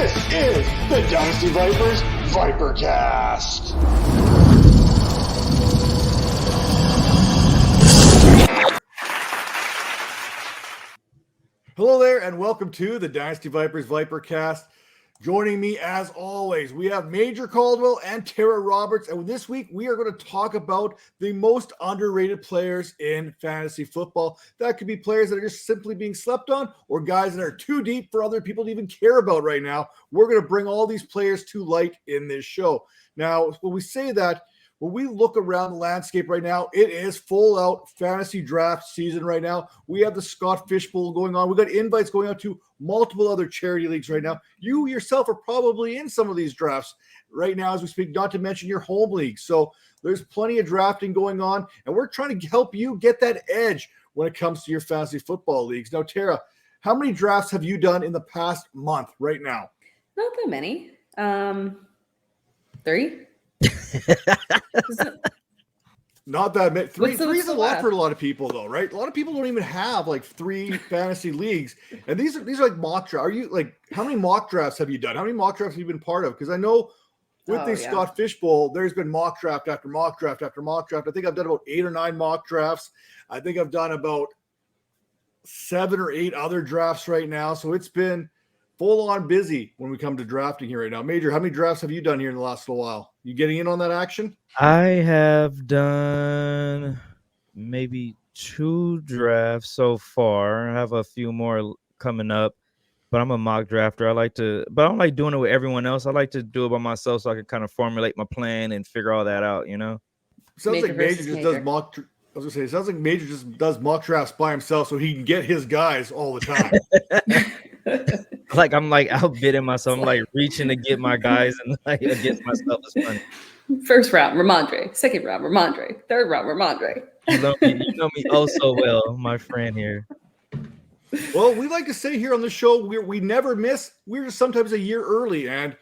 This is the Dynasty Vipers Vipercast. Hello there, and welcome to the Dynasty Vipers Vipercast. Joining me, as always, we have Major Caldwell and Tara Roberts, and this week we are going to talk about the most underrated players in fantasy football. That could be players that are just simply being slept on, or guys that are too deep for other people to even care about right now. We're going to bring all these players to light in this show. Now, when we say that, when we look around the landscape right now, it is full out fantasy draft season right now. We have the Scott Fish Bowl going on. We've got invites going out to multiple other charity leagues right now. You yourself are probably in some of these drafts right now as we speak, not to mention your home league. So there's plenty of drafting going on, and we're trying to help you get that edge when it comes to your fantasy football leagues. Now, Tara, how many drafts have you done in the past month right now? Not that many. 3. Not that many. Three is a lot left? for a lot of people, though, right? A lot of people don't even have like 3 fantasy leagues, and these are like mock drafts. Are you like, how many mock drafts have you done? How many mock drafts have you been part of? Because I know with the Scott Fish Bowl, there's been mock draft after mock draft after mock draft. I think I've done about 8 or 9 mock drafts. I think I've done about 7 or 8 other drafts right now. So it's been full on busy when we come to drafting here right now. Major, how many drafts have you done here in the last little while? You getting in on that action? I have done maybe 2 drafts so far. I have a few more coming up, but I'm a mock drafter. But I don't like doing it with everyone else. I like to do it by myself so I can kind of formulate my plan and figure all that out, you know? Sounds like Major just does mock. I was gonna say, it sounds like Major just does mock drafts by himself so he can get his guys all the time. Like I'm like outbidding myself. I'm like reaching to get my guys and like against myself. It's funny. First round, Ramondre. Second round, Ramondre. Third round, Ramondre. You know me oh so well, my friend here. Well, we like to say here on the show, we never miss. We're just sometimes a year early, and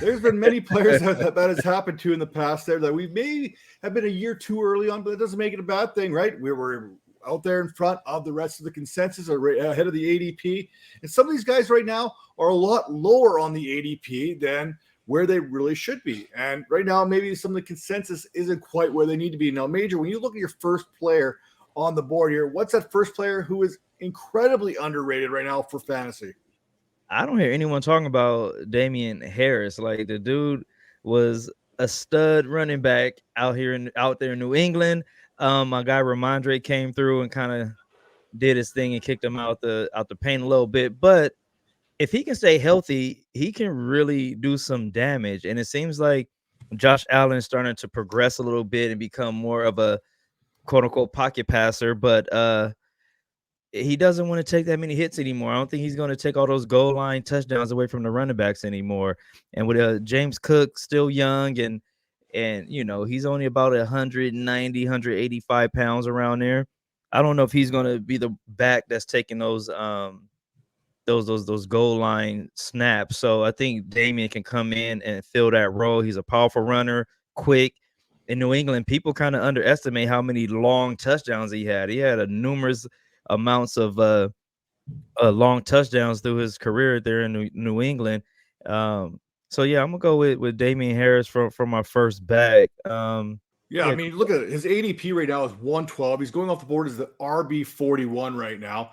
there's been many players that has happened to in the past there that we may have been a year too early on, but that doesn't make it a bad thing, right? We were out there in front of the rest of the consensus, or ahead of the ADP. And some of these guys right now are a lot lower on the ADP than where they really should be. And right now, maybe some of the consensus isn't quite where they need to be. Now, Major, when you look at your first player on the board here, what's that first player who is incredibly underrated right now for fantasy? I don't hear anyone talking about Damian Harris. Like the dude was a stud running back out there in New England. My guy Ramondre came through and kind of did his thing and kicked him out the paint a little bit. But if he can stay healthy, he can really do some damage. And it seems like Josh Allen is starting to progress a little bit and become more of a quote unquote pocket passer. But he doesn't want to take that many hits anymore. I don't think he's going to take all those goal line touchdowns away from the running backs anymore. And with James Cook still young and you know, he's only about 190, 185 pounds around there. I don't know if he's going to be the back that's taking those goal line snaps. So I think Damian can come in and fill that role. He's a powerful runner, quick. In New England, people kind of underestimate how many long touchdowns he had. He had a numerous amounts of long touchdowns through his career there in New England. So yeah, I'm gonna go with Damian Harris for my first bag. I mean, look at it. His ADP right now is 112. He's going off the board as the RB 41 right now.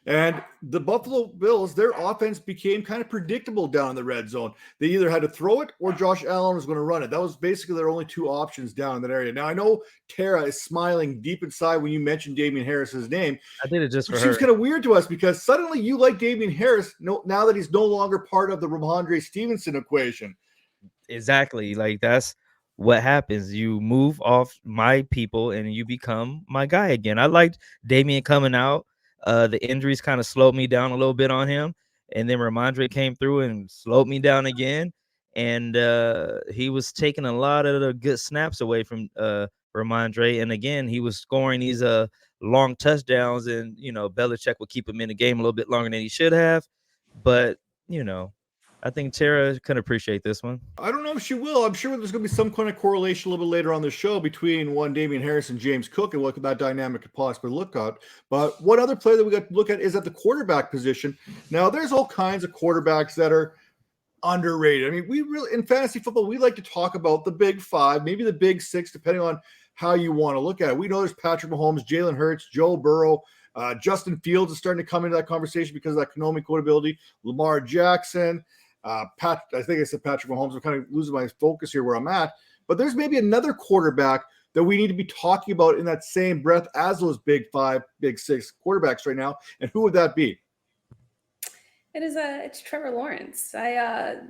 And the Buffalo Bills, their offense became kind of predictable down in the red zone. They either had to throw it or Josh Allen was going to run it. That was basically their only 2 options down in that area. Now, I know Tara is smiling deep inside when you mentioned Damian Harris's name. I did it just for her. It seems kind of weird to us because suddenly you like Damian Harris now that he's no longer part of the Ramondre Stevenson equation. Exactly. Like that's what happens. You move off my people and you become my guy again. I liked Damian coming out. The injuries kind of slowed me down a little bit on him. And then Ramondre came through and slowed me down again. And he was taking a lot of the good snaps away from Ramondre. And again, he was scoring these long touchdowns. And, you know, Belichick would keep him in the game a little bit longer than he should have. But, you know, I think Tara can appreciate this one. I don't know if she will. I'm sure there's going to be some kind of correlation a little bit later on the show between Damian Harris and James Cook and what that dynamic could possibly look at. But one other player that we got to look at is at the quarterback position. Now, there's all kinds of quarterbacks that are underrated? I mean, we really, in fantasy football, we like to talk about the big five, maybe the big six, depending on how you want to look at it. We know there's Patrick Mahomes, Jalen Hurts, Joe Burrow, Justin Fields is starting to come into that conversation because of that economic quotability. Lamar Jackson, I think I said Patrick Mahomes. I'm kind of losing my focus here where I'm at. But there's maybe another quarterback that we need to be talking about in that same breath as those big five, big six quarterbacks right now. And who would that be? It's Trevor Lawrence. I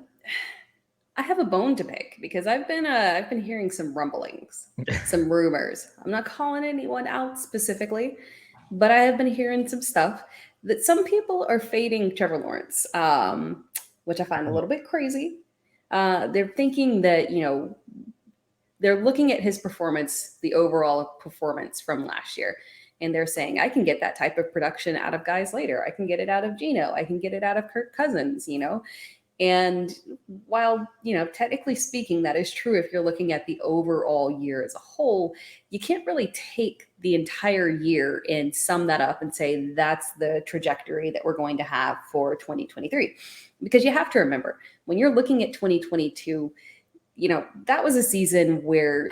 have a bone to pick because I've been hearing some rumblings, some rumors. I'm not calling anyone out specifically, but I have been hearing some stuff that some people are fading Trevor Lawrence, which I find a little bit crazy. They're thinking that, they're looking at his performance, the overall performance from last year, and they're saying, I can get that type of production out of guys later. I can get it out of Geno. I can get it out of Kirk Cousins, And while, technically speaking, that is true if you're looking at the overall year as a whole, you can't really take the entire year and sum that up and say that's the trajectory that we're going to have for 2023. Because you have to remember, when you're looking at 2022, that was a season where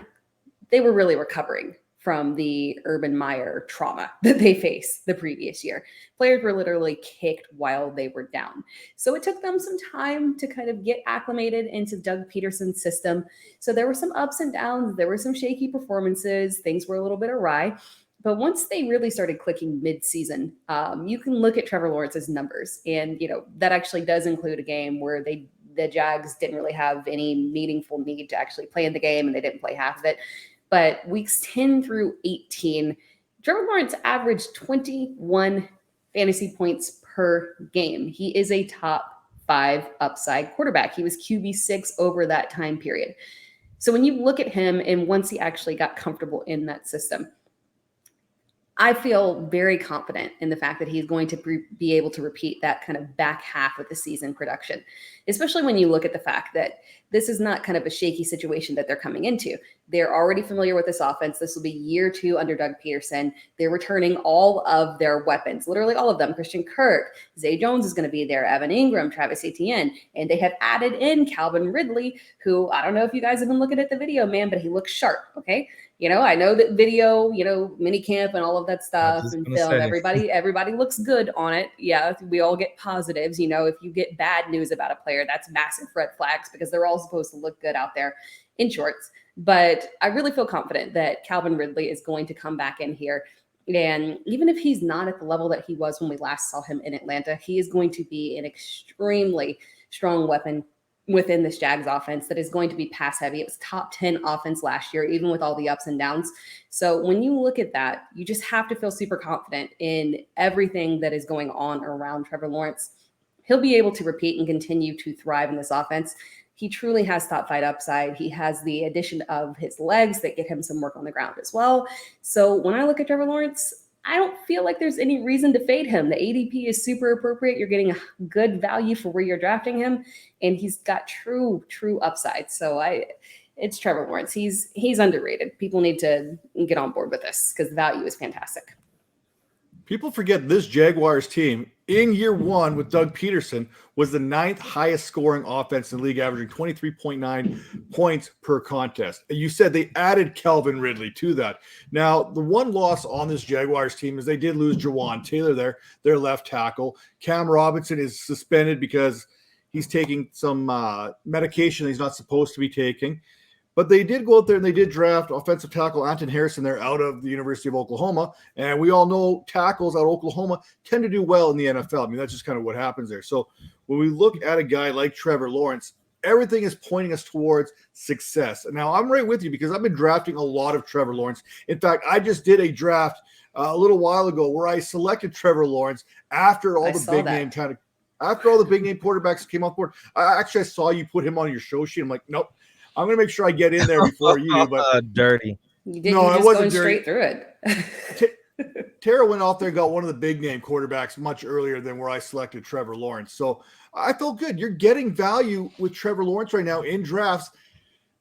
they were really recovering from the Urban Meyer trauma that they faced the previous year. Players were literally kicked while they were down. So it took them some time to kind of get acclimated into Doug Peterson's system. So there were some ups and downs. There were some shaky performances. Things were a little bit awry. But once they really started clicking mid-season, you can look at Trevor Lawrence's numbers. And, that actually does include a game where the Jags didn't really have any meaningful need to actually play in the game, and they didn't play half of it. But weeks 10 through 18, Trevor Lawrence averaged 21 fantasy points per game. He is a top 5 upside quarterback. He was QB6 over that time period. So when you look at him and once he actually got comfortable in that system, I feel very confident in the fact that he's going to be able to repeat that kind of back half of the season production, especially when you look at the fact that this is not kind of a shaky situation that they're coming into. They're already familiar with this offense. This will be year 2 under Doug Peterson. They're returning all of their weapons, literally all of them. Christian Kirk, Zay Jones is going to be there, Evan Ingram, Travis Etienne, and they have added in Calvin Ridley, who I don't know if you guys have been looking at the video, man, but he looks sharp, okay? I know that video, mini camp and all of that stuff and film, everybody looks good on it. Yeah, we all get positives. If you get bad news about a player, that's massive red flags because they're all supposed to look good out there in shorts. But I really feel confident that Calvin Ridley is going to come back in here. And even if he's not at the level that he was when we last saw him in Atlanta, he is going to be an extremely strong weapon within this Jags offense that is going to be pass heavy. It was top 10 offense last year, even with all the ups and downs. So when you look at that, you just have to feel super confident in everything that is going on around Trevor Lawrence. He'll be able to repeat and continue to thrive in this offense. He truly has top 5 upside. He has the addition of his legs that get him some work on the ground as well. So when I look at Trevor Lawrence, I don't feel like there's any reason to fade him. The ADP is super appropriate. You're getting a good value for where you're drafting him, and he's got true upside. So it's Trevor Lawrence. He's underrated. People need to get on board with this because the value is fantastic. People forget this Jaguars team in year 1 with Doug Peterson was the 9th highest scoring offense in the league, averaging 23.9 points per contest. And you said they added Calvin Ridley to that. Now, the one loss on this Jaguars team is they did lose Jawan Taylor there, their left tackle. Cam Robinson is suspended because he's taking some medication he's not supposed to be taking. But they did go out there and they did draft offensive tackle Anton Harrison there out of the University of Oklahoma. And we all know tackles out of Oklahoma tend to do well in the NFL. I mean, that's just kind of what happens there. So when we look at a guy like Trevor Lawrence, everything is pointing us towards success. And now I'm right with you because I've been drafting a lot of Trevor Lawrence. In fact, I just did a draft a little while ago where I selected Trevor Lawrence after all the big name after all the big name quarterbacks came on board. I saw you put him on your show sheet. I'm like, nope. I'm going to make sure I get in there before you do. But dirty. You didn't. No, it wasn't straight through it. Tara went off there and got one of the big name quarterbacks much earlier than where I selected Trevor Lawrence. So I felt good. You're getting value with Trevor Lawrence right now in drafts,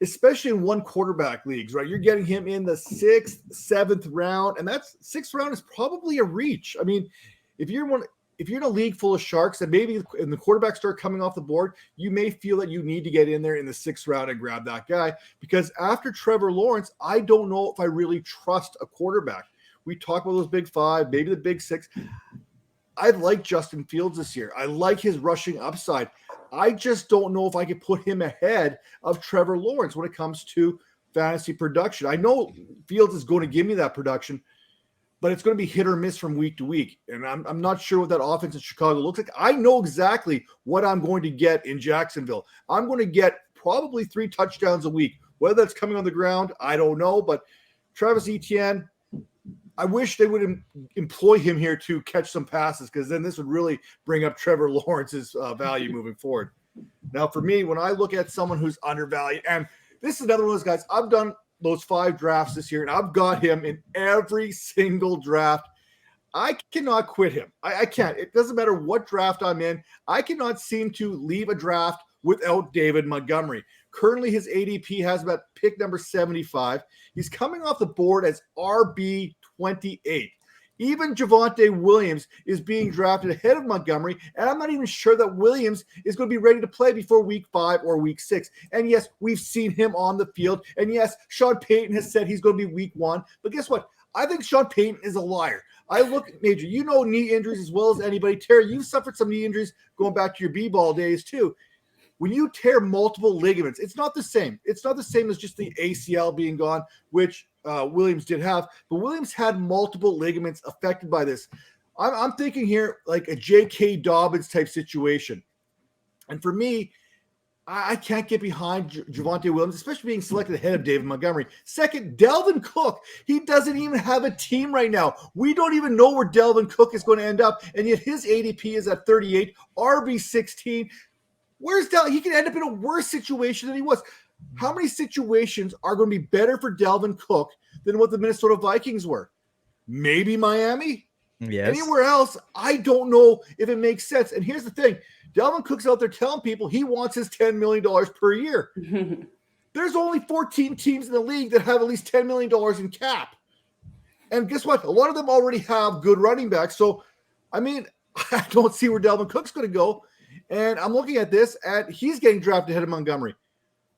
especially in one quarterback leagues, right? You're getting him in the 6th, 7th round, and that's 6th round is probably a reach. I mean, if you're one, if you're in a league full of sharks and maybe in the quarterbacks start coming off the board, you may feel that you need to get in there in the 6th round and grab that guy, because after Trevor Lawrence, I don't know if I really trust a quarterback. We talk about those big 5, maybe the big 6. I like Justin Fields this year. I like his rushing upside. I just don't know if I could put him ahead of Trevor Lawrence when it comes to fantasy production. I know Fields is going to give me that production, but it's going to be hit or miss from week to week. And I'm not sure what that offense in Chicago looks like. I know exactly what I'm going to get in Jacksonville. I'm going to get probably 3 touchdowns a week. Whether that's coming on the ground, I don't know. But Travis Etienne, I wish they would employ him here to catch some passes, because then this would really bring up Trevor Lawrence's value moving forward. Now, for me, when I look at someone who's undervalued, and this is another one of those guys, I've done those 5 drafts this year, and I've got him in every single draft. I cannot quit him. I can't. It doesn't matter what draft I'm in. I cannot seem to leave a draft without David Montgomery. Currently, his ADP has about pick number 75. He's coming off the board as RB 28. Even Javonte Williams is being drafted ahead of Montgomery, and I'm not even sure that Williams is going to be ready to play before week 5 or week 6. And yes, we've seen him on the field. And yes, Sean Payton has said he's going to be week 1. But guess what? I think Sean Payton is a liar. I look at Major, you know knee injuries as well as anybody. Terry, you've suffered some knee injuries going back to your B-ball days too. When you tear multiple ligaments, it's not the same. It's not the same as just the ACL being gone, which Williams did have. But Williams had multiple ligaments affected by this. I'm thinking here like a J.K. Dobbins type situation. And for me, I can't get behind Javonte Williams, especially being selected ahead of David Montgomery. Second, Dalvin Cook. He doesn't even have a team right now. We don't even know where Dalvin Cook is going to end up. And yet his ADP is at 38, RB 16. Where's Dalvin? He can end up in a worse situation than he was. How many situations are going to be better for Dalvin Cook than what the Minnesota Vikings were? Maybe Miami? Yes. Anywhere else, I don't know if it makes sense. And here's the thing. Dalvin Cook's out there telling people he wants his $10 million per year. There's only 14 teams in the league that have at least $10 million in cap. And guess what? A lot of them already have good running backs. So, I mean, I don't see where Dalvin Cook's going to go. And I'm looking at this, and he's getting drafted ahead of Montgomery.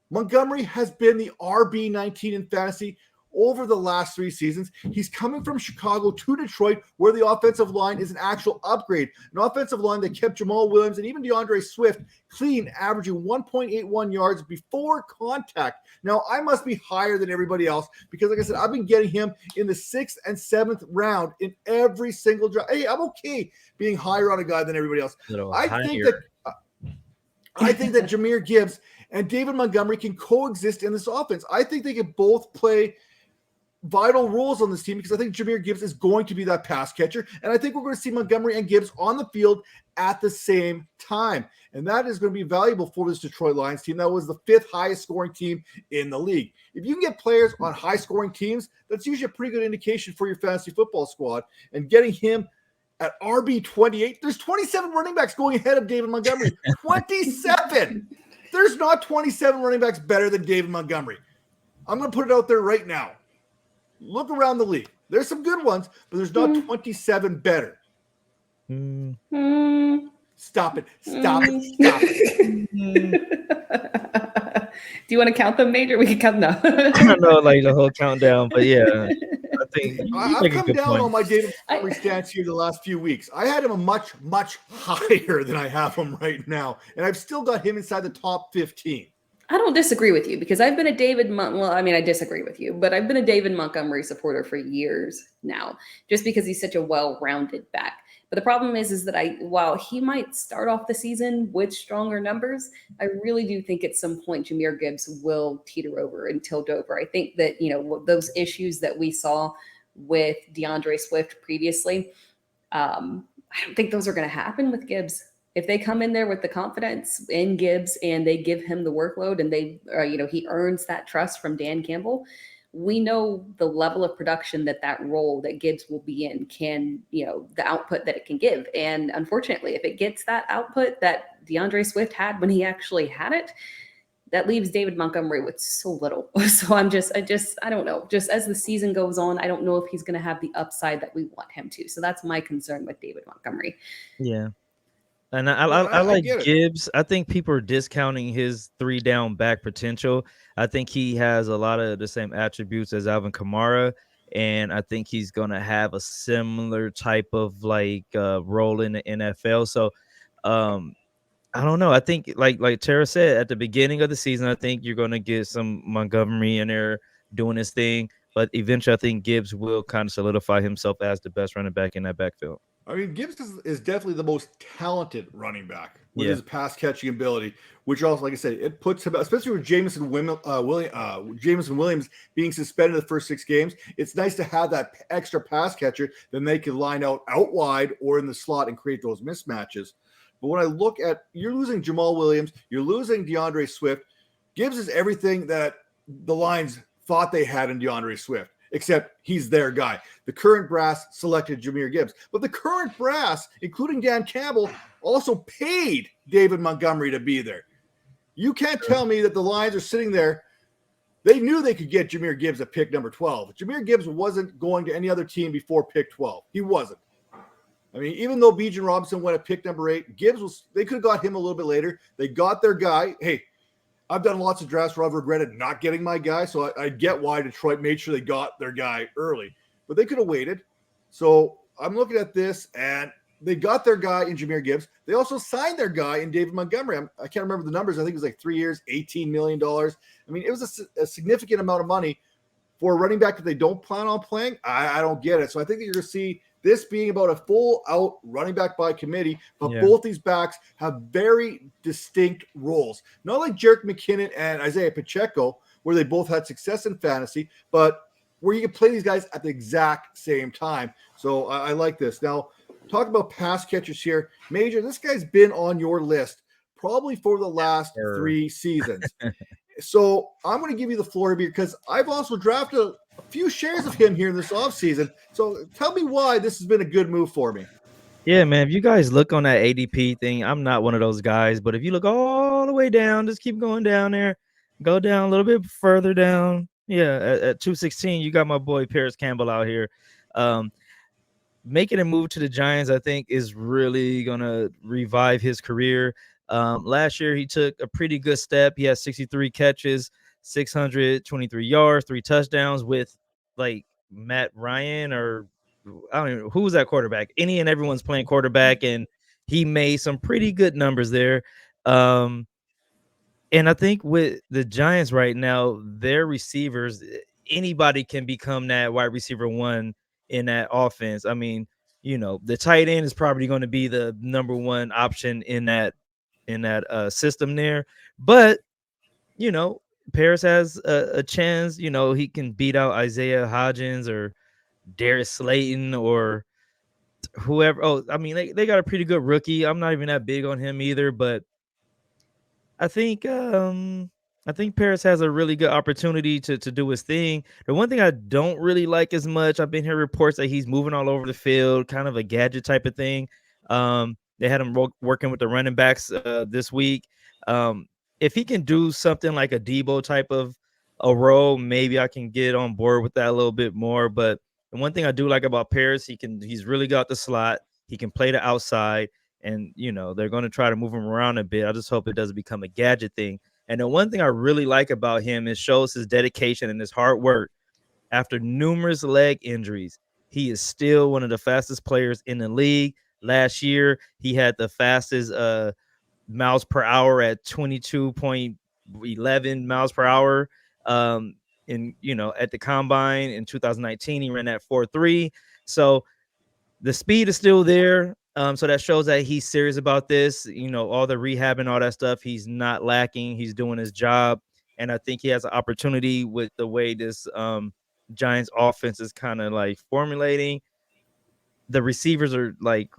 Montgomery has been the RB19 in fantasy over the last 3 seasons. He's coming from Chicago to Detroit, where the offensive line is an actual upgrade. An offensive line that kept Jamal Williams and even DeAndre Swift clean, averaging 1.81 yards before contact. Now, I must be higher than everybody else because, like I said, I've been getting him in the 6th and 7th round in every single draft. Hey, I'm okay being higher on a guy than everybody else. I think that Jahmyr Gibbs and David Montgomery can coexist in this offense. I think they can both play vital roles on this team because I think Jahmyr Gibbs is going to be that pass catcher. And I think we're going to see Montgomery and Gibbs on the field at the same time. And that is going to be valuable for this Detroit Lions team. That was the 5th highest scoring team in the league. If you can get players on high scoring teams, that's usually a pretty good indication for your fantasy football squad. And getting him at RB 28, there's 27 running backs going ahead of David Montgomery. 27. There's not 27 running backs better than David Montgomery. I'm going to put it out there right now. Look around the league. There's some good ones, but there's not 27 better. Stop it. Stop it. Stop it. Do you want to count them, Major? We can count them. I don't know, like the whole countdown, but yeah. I think I've come down on my David Montgomery stance here the last few weeks. I had him a much, much higher than I have him right now. And I've still got him inside the top 15. I don't disagree with you because I've been a I disagree with you, but I've been a David Montgomery supporter for years now, just because he's such a well-rounded back. But the problem is that while he might start off the season with stronger numbers, I really do think at some point Jahmyr Gibbs will teeter over and tilt over. I think that, those issues that we saw with DeAndre Swift previously, I don't think those are going to happen with Gibbs. If they come in there with the confidence in Gibbs and they give him the workload and he earns that trust from Dan Campbell, we know the level of production that role that Gibbs will be in can, the output that it can give. And unfortunately, if it gets that output that DeAndre Swift had when he actually had it, that leaves David Montgomery with so little. So I don't know. Just as the season goes on, I don't know if he's going to have the upside that we want him to. So that's my concern with David Montgomery. Yeah. And I I like get it. Gibbs. I think people are discounting his 3-down back potential. I think he has a lot of the same attributes as Alvin Kamara, and I think he's gonna have a similar type of role in the NFL. So, I don't know. I think like Tara said at the beginning of the season, I think you're gonna get some Montgomery in there doing his thing, but eventually, I think Gibbs will kind of solidify himself as the best running back in that backfield. I mean, Gibbs is definitely the most talented running back with Yeah. his pass catching ability, which also, like I said, it puts him, especially with Jameson Williams being suspended the first 6 games. It's nice to have that extra pass catcher, then they can line out wide or in the slot and create those mismatches. But when I look at, you're losing Jamal Williams, you're losing DeAndre Swift. Gibbs is everything that the Lions thought they had in DeAndre Swift, except he's their guy. The current brass selected Jahmyr Gibbs, but the current brass, including Dan Campbell, also paid David Montgomery to be there. You can't tell me that the Lions are sitting there. They knew they could get Jahmyr Gibbs at pick number 12. Jahmyr Gibbs wasn't going to any other team before pick 12. He wasn't. I mean, even though Bijan Robinson went at pick number 8, they could have got him a little bit later. They got their guy. Hey, I've done lots of drafts where I've regretted not getting my guy, so I get why Detroit made sure they got their guy early. But they could have waited. So I'm looking at this, and they got their guy in Jahmyr Gibbs. They also signed their guy in David Montgomery. I can't remember the numbers. I think it was like 3 years, $18 million. I mean, it was a significant amount of money for a running back that they don't plan on playing. I don't get it. So I think that you're going to see this being about a full-out running back by committee, but both these backs have very distinct roles. Not like Jerick McKinnon and Isaiah Pacheco, where they both had success in fantasy, but where you can play these guys at the exact same time. So I like this. Now, talk about pass catchers here. Major, this guy's been on your list probably for the last 3 seasons. So I'm going to give you the floor here because I've also drafted a few shares of him here in this offseason. So tell me why this has been a good move for me. Yeah, man. If you guys look on that ADP thing, I'm not one of those guys, but if you look all the way down, just keep going down there, go down a little bit further down. Yeah, at 216, you got my boy Paris Campbell out here. Making a move to the Giants, I think, is really going to revive his career. Last year, he took a pretty good step. He had 63 catches, 623 yards, 3 touchdowns with like Matt Ryan, or I don't even know who's that quarterback. Any and everyone's playing quarterback, and he made some pretty good numbers there. And I think with the Giants right now, their receivers, anybody can become that wide receiver 1 in that offense. I mean, the tight end is probably going to be the number 1 option in that system there. But, Paris has a chance. He can beat out Isaiah Hodgins or Darius Slayton or whoever. Oh, I mean, they got a pretty good rookie. I'm not even that big on him either, but I think Paris has a really good opportunity to do his thing. The one thing I don't really like as much, I've been hearing reports that he's moving all over the field, kind of a gadget type of thing. They had him working with the running backs this week. If he can do something like a Debo type of a role, maybe I can get on board with that a little bit more. But the one thing I do like about Paris, he's really got the slot. He can play the outside. And, they're going to try to move him around a bit. I just hope it doesn't become a gadget thing. And the one thing I really like about him is shows his dedication and his hard work. After numerous leg injuries, he is still one of the fastest players in the league. Last year, he had the fastest miles per hour at 22.11 miles per hour. At the combine in 2019, he ran that 4.3. So the speed is still there. So that shows that he's serious about this. All the rehab and all that stuff, he's not lacking. He's doing his job. And I think he has an opportunity with the way this Giants offense is kind of like formulating. The receivers are like,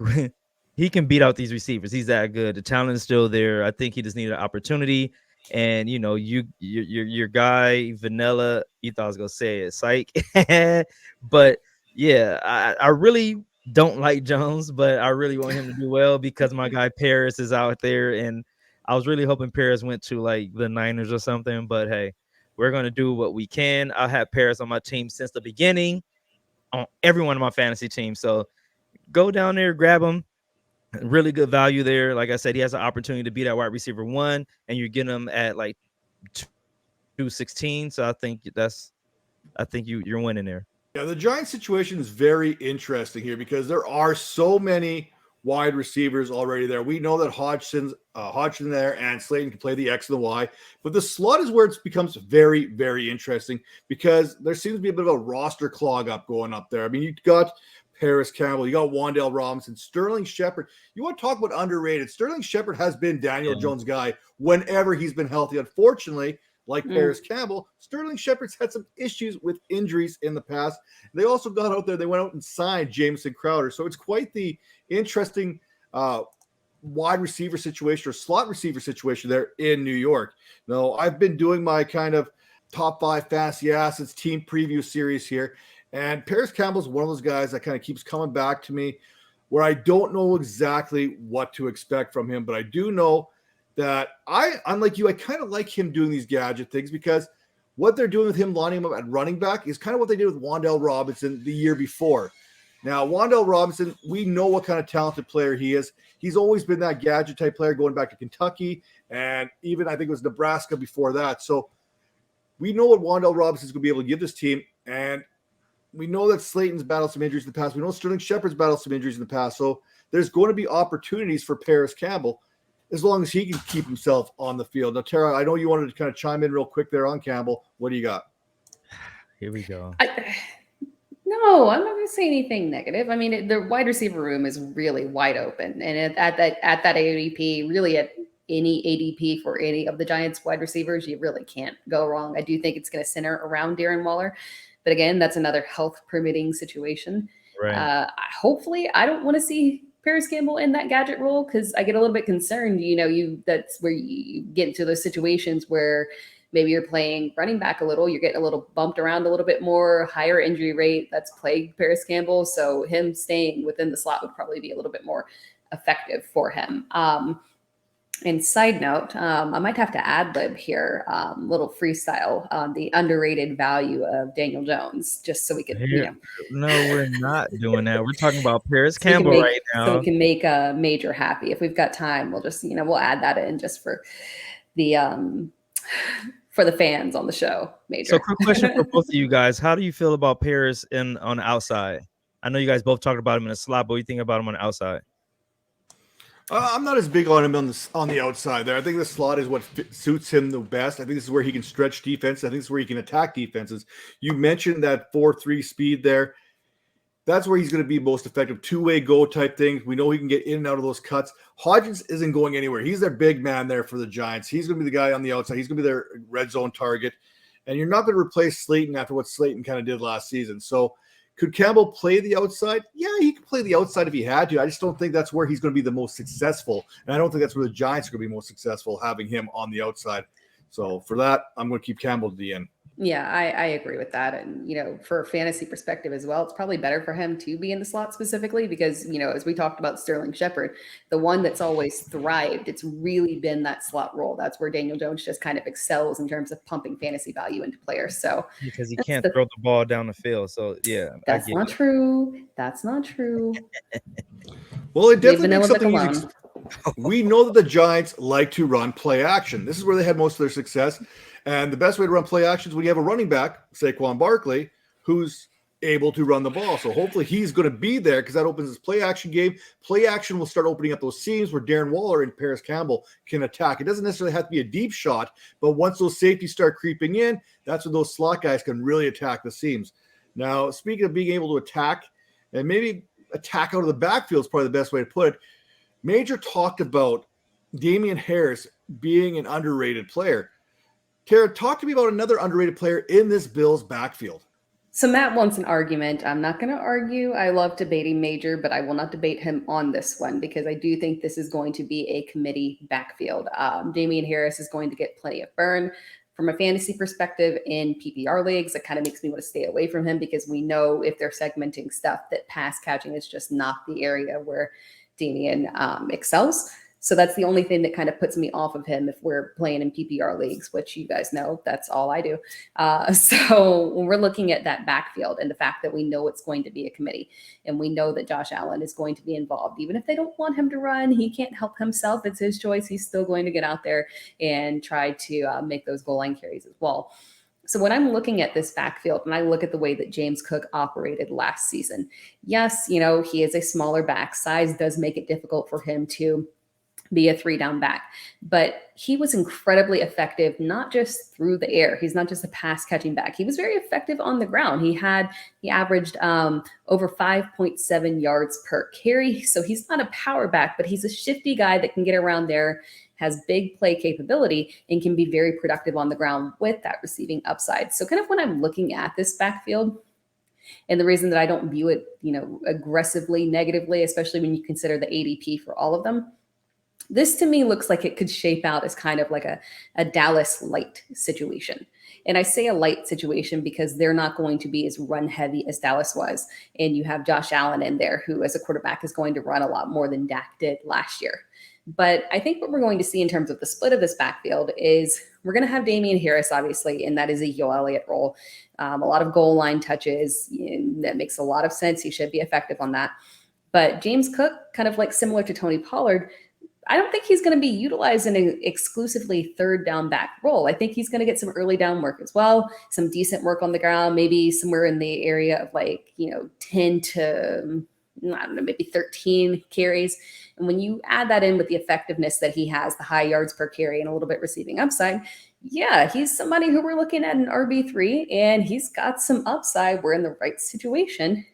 he can beat out these receivers. He's that good. The talent is still there. I think he just needed an opportunity. And, your guy, Vanilla, you thought I was going to say it, psych. But, yeah, I really don't like Jones, but I really want him to do well because my guy Paris is out there, and I was really hoping Paris went to like the Niners or something, but hey, we're gonna do what we can. I had Paris on my team since the beginning, on every one of my fantasy teams. So go down there, grab him. Really good value there. Like I said, he has an opportunity to be that wide receiver 1, and you're getting him at like 216. So I think you're winning there. Yeah, the Giants situation is very interesting here because there are so many wide receivers already there. We know that Hodgson there and Slayton can play the X and the Y, but the slot is where it becomes very, very interesting because there seems to be a bit of a roster clog up going up there. I mean, you got Paris Campbell, you got Wan'Dale Robinson, Sterling Shepard. You want to talk about underrated? Sterling Shepard has been Daniel Jones' guy whenever he's been healthy. Unfortunately, like Paris Campbell, Sterling Shepard's had some issues with injuries in the past. They also got out there, they went out and signed Jamison Crowder. So it's quite the interesting wide receiver situation or slot receiver situation there in New York. Now, I've been doing my kind of top 5 fantasy assets team preview series here, and Paris Campbell's one of those guys that kind of keeps coming back to me where I don't know exactly what to expect from him, but I do know that unlike you, I kind of like him doing these gadget things because what they're doing with him lining him up at running back is kind of what they did with Wan'Dale Robinson the year before. Now, Wan'Dale Robinson, we know what kind of talented player he is. He's always been that gadget type player going back to Kentucky, and even I think it was Nebraska before that. So we know what Wan'Dale Robinson is going to be able to give this team, and we know that Slayton's battled some injuries in the past. We know Sterling Shepard's battled some injuries in the past. So there's going to be opportunities for Paris Campbell as long as he can keep himself on the field. Now, Tara, I know you wanted to kind of chime in real quick there on Campbell. What do you got? Here we go. No, I'm not going to say anything negative. I mean, the wide receiver room is really wide open. And at that ADP, really at any ADP for any of the Giants wide receivers, you really can't go wrong. I do think it's going to center around Darren Waller. But again, that's another health permitting situation. Right. Hopefully, I don't want to see Paris Campbell in that gadget role because I get a little bit concerned. That's where you get into those situations where maybe you're playing running back a little, you're getting a little bumped around a little bit more, higher injury rate that's plagued Paris Campbell. So him staying within the slot would probably be a little bit more effective for him. And side note, I might have to ad lib here, little freestyle on the underrated value of Daniel Jones, just so we could, No, we're not doing that. We're talking about Paris Campbell right now. So we can make Major happy. If we've got time, we'll just, we'll add that in just for the fans on the show. Major. So quick question for both of you guys. How do you feel about Paris on the outside? I know you guys both talked about him in the slot, but what do you think about him on the outside? I'm not as big on him on the outside there. I think the slot is what suits him the best. I think this is where he can stretch defense. I think this is where he can attack defenses. You mentioned that 4.3 speed there. That's where he's going to be most effective. Two-way go type things. We know he can get in and out of those cuts. Hodgins isn't going anywhere. He's their big man there for the Giants. He's going to be the guy on the outside. He's going to be their red zone target. And you're not going to replace Slayton after what Slayton kind of did last season. So could Campbell play the outside? Yeah, he could play the outside if he had to. I just don't think that's where he's going to be the most successful. And I don't think that's where the Giants are going to be most successful, having him on the outside. So for that, I'm going to keep Campbell to the end. Yeah, I agree with that. And, for a fantasy perspective as well, it's probably better for him to be in the slot specifically because, as we talked about Sterling Shepard, the one that's always thrived, it's really been that slot role. That's where Daniel Jones just kind of excels in terms of pumping fantasy value into players. So because he can't throw the ball down the field. So, yeah. That's not true. That's not true. Well, it definitely makes something easy. We know that the Giants like to run play action. This is where they had most of their success. And the best way to run play action is when you have a running back, Saquon Barkley, who's able to run the ball. So hopefully he's going to be there because that opens his play action game. Play action will start opening up those seams where Darren Waller and Paris Campbell can attack. It doesn't necessarily have to be a deep shot, but once those safeties start creeping in, that's when those slot guys can really attack the seams. Now, speaking of being able to attack, and maybe attack out of the backfield is probably the best way to put it, Major talked about Damian Harris being an underrated player. Tara, talk to me about another underrated player in this Bills backfield. So Matt wants an argument. I'm not going to argue. I love debating Major, but I will not debate him on this one because I do think this is going to be a committee backfield. Damian Harris is going to get plenty of burn. From a fantasy perspective in PPR leagues, it kind of makes me want to stay away from him because we know if they're segmenting stuff that pass catching is just not the area where Damian excels. So that's the only thing that kind of puts me off of him if we're playing in PPR leagues, which you guys know that's all I do. So when we're looking at that backfield and the fact that we know it's going to be a committee and we know that Josh Allen is going to be involved, even if they don't want him to run, he can't help himself. It's his choice. He's still going to get out there and try to make those goal line carries as well. So when I'm looking at this backfield and I look at the way that James Cook operated last season, yes, he is a smaller back. Size does make it difficult for him to be a 3-down back, but he was incredibly effective, not just through the air. He's not just a pass catching back. He was very effective on the ground. He averaged over 5.7 yards per carry. So he's not a power back, but he's a shifty guy that can get around there, has big play capability, and can be very productive on the ground with that receiving upside. So kind of when I'm looking at this backfield, and the reason that I don't view it, aggressively negatively, especially when you consider the ADP for all of them, this to me looks like it could shape out as kind of like a Dallas light situation. And I say a light situation because they're not going to be as run heavy as Dallas was. And you have Josh Allen in there, who as a quarterback is going to run a lot more than Dak did last year. But I think what we're going to see in terms of the split of this backfield is we're going to have Damian Harris, obviously, and that is a Ezekiel Elliott role. A lot of goal line touches. That makes a lot of sense. He should be effective on that. But James Cook, kind of like similar to Tony Pollard, I don't think he's going to be utilized in an exclusively 3rd-down back role. I think he's going to get some early down work as well, some decent work on the ground, maybe somewhere in the area of 10 to, maybe 13 carries. And when you add that in with the effectiveness that he has, the high yards per carry and a little bit receiving upside, yeah, he's somebody who we're looking at an RB3, and he's got some upside. We're in the right situation.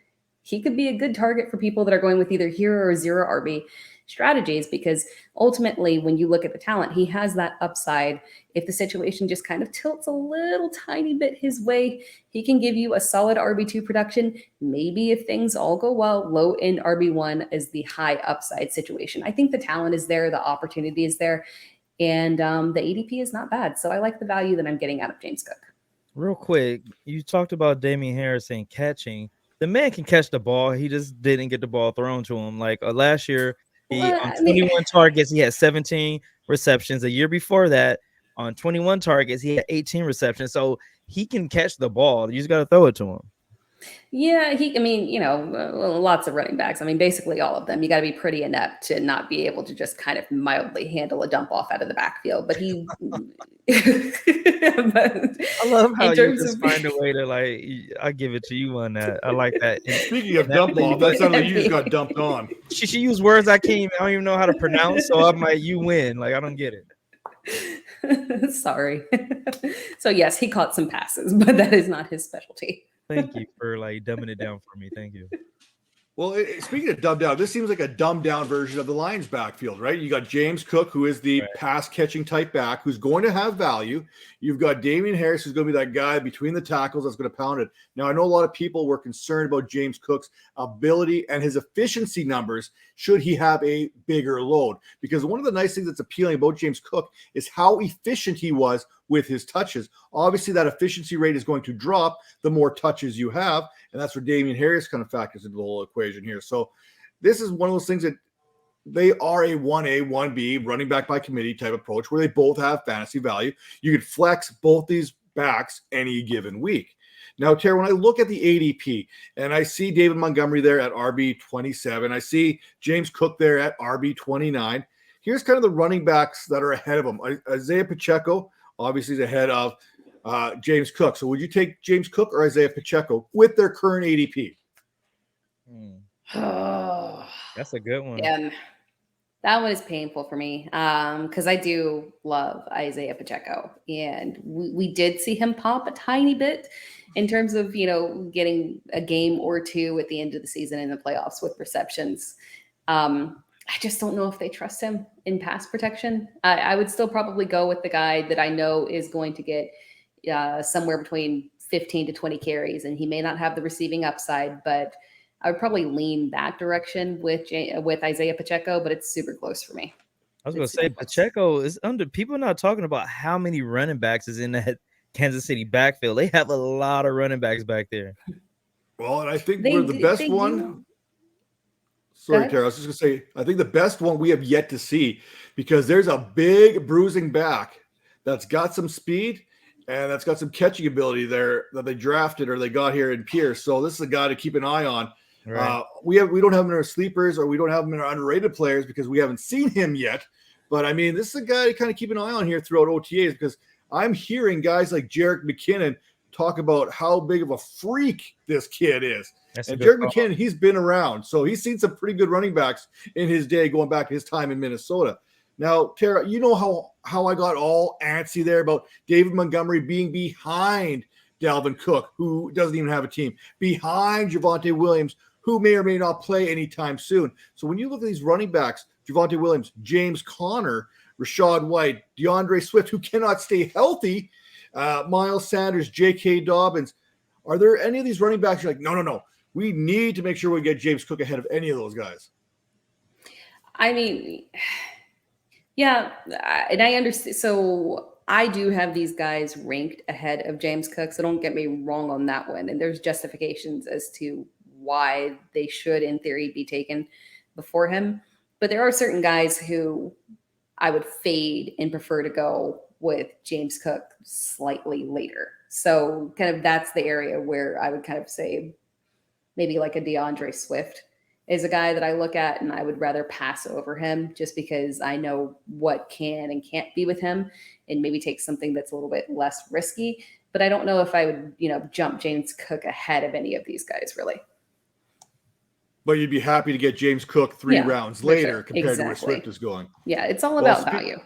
He could be a good target for people that are going with either hero or zero RB strategies, because ultimately when you look at the talent, he has that upside. If the situation just kind of tilts a little tiny bit his way, he can give you a solid RB2 production. Maybe if things all go well, low end RB1 is the high upside situation. I think the talent is there, the opportunity is there, and the ADP is not bad. So I like the value that I'm getting out of James Cook. Real quick, you talked about Damian Harris and catching. The man can catch the ball. He just didn't get the ball thrown to him. Like last year, on 21 targets, he had 17 receptions. A year before that, on 21 targets, he had 18 receptions. So he can catch the ball. You just got to throw it to him. Yeah, lots of running backs. Basically all of them. You got to be pretty inept to not be able to just kind of mildly handle a dump off out of the backfield. But he, I love how you just find a way to I give it to you on that. I like that. Speaking of dump off, that sounded like you just got dumped on. She used words I don't even know how to pronounce. So I'm like, you win. I don't get it. Sorry. So yes, he caught some passes, but that is not his specialty. Thank you for dumbing it down for me. Thank you. Well, speaking of dumbed down, this seems like a dumbed down version of the Lions backfield, right? You got James Cook, who is the pass catching type back, who's going to have value. You've got Damian Harris, who's going to be that guy between the tackles that's going to pound it. Now, I know a lot of people were concerned about James Cook's ability and his efficiency numbers should he have a bigger load, because one of the nice things that's appealing about James Cook is how efficient he was with his touches. Obviously, that efficiency rate is going to drop the more touches you have, and that's where Damian Harris kind of factors into the whole equation here. So this is one of those things that they are a 1A, 1B running back by committee type approach where they both have fantasy value. You could flex both these backs any given week. Now, Tara, when I look at the ADP and I see David Montgomery there at RB27, I see James Cook there at RB29, here's kind of the running backs that are ahead of him. Isaiah Pacheco, obviously, is ahead of James Cook. So would you take James Cook or Isaiah Pacheco with their current ADP? Oh, that's a good one. Yeah, that one is painful for me because I do love Isaiah Pacheco, and we did see him pop a tiny bit in terms of getting a game or two at the end of the season in the playoffs with receptions. I just don't know if they trust him in pass protection. I would still probably go with the guy that I know is going to get somewhere between 15 to 20 carries, and he may not have the receiving upside, but I would probably lean that direction with Isaiah Pacheco, but it's super close for me. I was going to say Pacheco is under. People are not talking about how many running backs is in that Kansas City backfield. They have a lot of running backs back there. Well, and I think we're the best one. Sorry, Tara. I was just going to say, I think the best one we have yet to see, because there's a big bruising back that's got some speed and that's got some catching ability there that they drafted or they got here in Pierce. So this is a guy to keep an eye on. Right. We don't have him in our sleepers, or we don't have him in our underrated players because we haven't seen him yet. But I mean, this is a guy to kind of keep an eye on here throughout OTAs, because I'm hearing guys like Jerick McKinnon talk about how big of a freak this kid is. And Jerick McKinnon, he's been around, so he's seen some pretty good running backs in his day, going back to his time in Minnesota. Now, Tara, you know how I got all antsy there about David Montgomery being behind Dalvin Cook, who doesn't even have a team, behind Javonte Williams, who may or may not play anytime soon. So when you look at these running backs, Javonte Williams, James Conner, Rachaad White, DeAndre Swift, who cannot stay healthy, Miles Sanders, J.K. Dobbins, are there any of these running backs you're like, no, we need to make sure we get James Cook ahead of any of those guys? I mean, yeah, and I understand. So I do have these guys ranked ahead of James Cook, so don't get me wrong on that one. And there's justifications as to why they should, in theory, be taken before him. But there are certain guys who I would fade and prefer to go with James Cook slightly later. So kind of that's the area where I would kind of say maybe like a DeAndre Swift is a guy that I look at and I would rather pass over him, just because I know what can and can't be with him, and maybe take something that's a little bit less risky. But I don't know if I would, jump James Cook ahead of any of these guys, really. But you'd be happy to get James Cook three rounds later compared to where Swift is going. Yeah, it's all about value.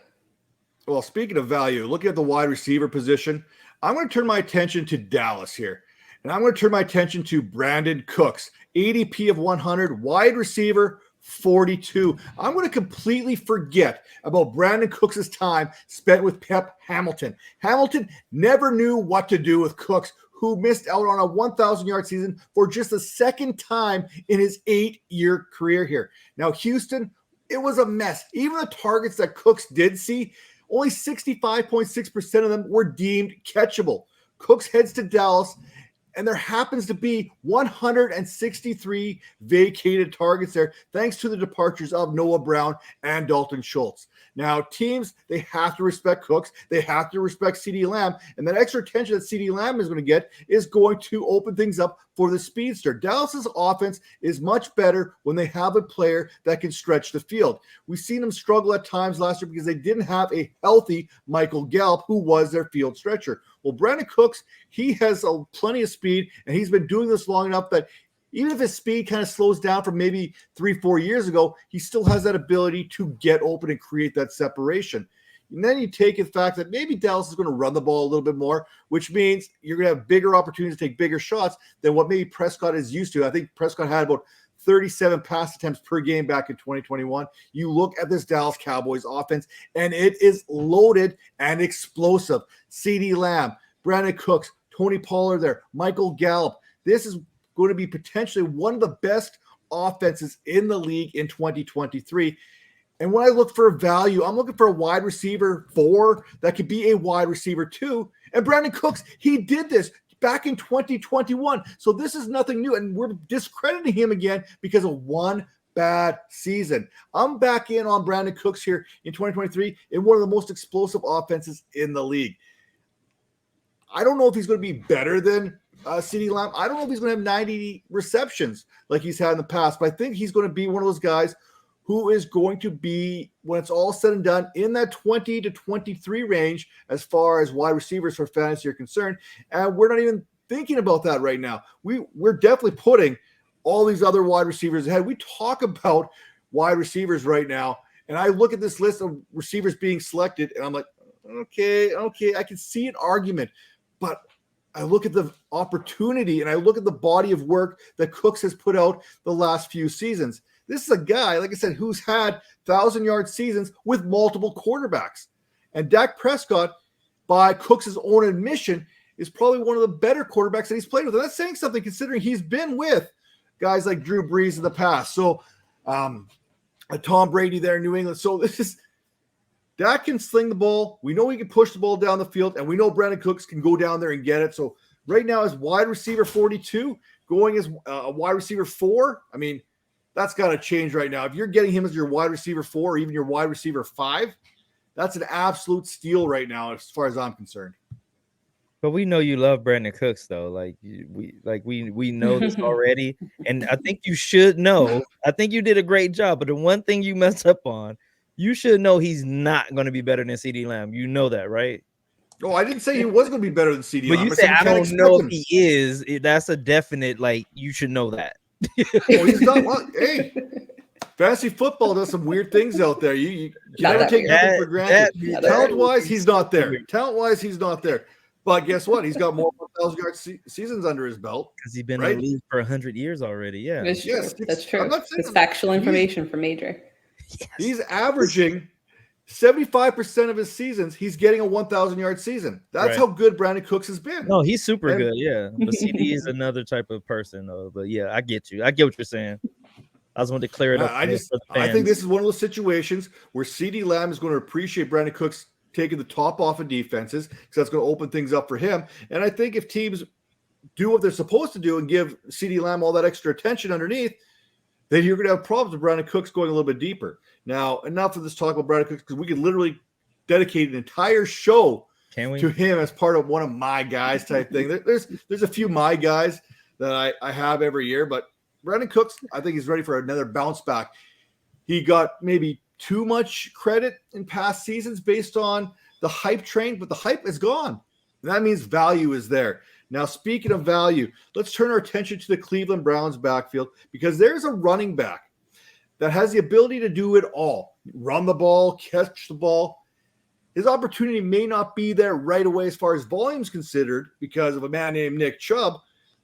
Well, speaking of value, looking at the wide receiver position, I'm going to turn my attention to Dallas here. And I'm going to turn my attention to Brandon Cooks, ADP of 100, wide receiver 42. I'm going to completely forget about Brandon Cooks' time spent with Pep Hamilton. Hamilton never knew what to do with Cooks, who missed out on a 1,000-yard season for just the second time in his 8-year career here. Now, Houston, it was a mess. Even the targets that Cooks did see, only 65.6% of them were deemed catchable. Cooks heads to Dallas, and there happens to be 163 vacated targets there, thanks to the departures of Noah Brown and Dalton Schultz. Now, teams, they have to respect Cooks. They have to respect CeeDee Lamb. And that extra attention that CeeDee Lamb is going to get is going to open things up for the speedster. Dallas's offense is much better when they have a player that can stretch the field. We've seen them struggle at times last year because they didn't have a healthy Michael Gallup, who was their field stretcher. Well, Brandon Cooks, he has plenty of speed, and he's been doing this long enough that even if his speed kind of slows down from maybe 3-4 years ago, he still has that ability to get open and create that separation. And then you take the fact that maybe Dallas is going to run the ball a little bit more, which means you're going to have bigger opportunities to take bigger shots than what maybe Prescott is used to. I think Prescott had about 37 pass attempts per game back in 2021. You look at this Dallas Cowboys offense, and it is loaded and explosive. CeeDee Lamb, Brandon Cooks, Tony Pollard there, Michael Gallup. This is going to be potentially one of the best offenses in the league in 2023. And when I look for value, I'm looking for a wide receiver 4 that could be a wide receiver 2. And Brandon Cooks, he did this back in 2021. So this is nothing new. And we're discrediting him again because of one bad season. I'm back in on Brandon Cooks here in 2023 in one of the most explosive offenses in the league. I don't know if he's going to be better than CeeDee Lamb. I don't know if he's going to have 90 receptions like he's had in the past, but I think he's going to be one of those guys who is going to be, when it's all said and done, in that 20 to 23 range as far as wide receivers for fantasy are concerned. And we're not even thinking about that right now. We're definitely putting all these other wide receivers ahead. We talk about wide receivers right now, and I look at this list of receivers being selected, and I'm like, okay, I can see an argument, but I look at the opportunity and I look at the body of work that Cooks has put out the last few seasons. This is a guy, like I said, who's had 1,000-yard seasons with multiple quarterbacks. And Dak Prescott, by Cooks' own admission, is probably one of the better quarterbacks that he's played with. And that's saying something considering he's been with guys like Drew Brees in the past. So Tom Brady there in New England. So this is Dak can sling the ball. We know he can push the ball down the field, and we know Brandon Cooks can go down there and get it. So right now, as wide receiver 42, going as a wide receiver 4, I mean, That's got to change right now. If you're getting him as your wide receiver 4 or even your wide receiver 5, that's an absolute steal right now, as far as I'm concerned. But we know you love Brandon Cooks, though. We know this already, and I think you should know. I think you did a great job, but the one thing you messed up on, you should know he's not going to be better than CeeDee Lamb. You know that, right? Oh, I didn't say he was going to be better than CeeDee But Lamb. you I say said we I can't don't expect know him. if he is. That's a definite. Like you should know that. Oh, he's not. Well, hey, fantasy football does some weird things out there. You can Not never that take weird. nothing for granted. Not that Talent-wise, he's not there. weird. Talent-wise, he's not there. But guess what? He's got more 1,000-yard seasons under his belt. Because he's been Right? in the league for 100 years already. Yeah. That's true. Yes, That's true. I'm not saying It's factual information from Major. he's averaging 75% of his seasons. He's getting a 1,000-yard season. That's Right. how good Brandon Cooks has been. No, he's super And- good. Yeah. But CD is another type of person, though. But yeah, I get you. I get what you're saying. I just wanted to clear it up. I think this is one of those situations where CeeDee Lamb is going to appreciate Brandon Cooks taking the top off of defenses because that's going to open things up for him. And I think if teams do what they're supposed to do and give CeeDee Lamb all that extra attention underneath, then you're going to have problems with Brandon Cooks going a little bit deeper. Now, enough of this talk about Brandon Cooks because we could literally dedicate an entire show Can we? to him as part of one of my guys type thing. There's a few my guys that I have every year, but Brandon Cooks, I think he's ready for another bounce back. He got maybe too much credit in past seasons based on the hype train, but the hype is gone. And that means value is there. Now, speaking of value, let's turn our attention to the Cleveland Browns backfield because there's a running back that has the ability to do it all. Run the ball, catch the ball. His opportunity may not be there right away as far as volume's considered because of a man named Nick Chubb,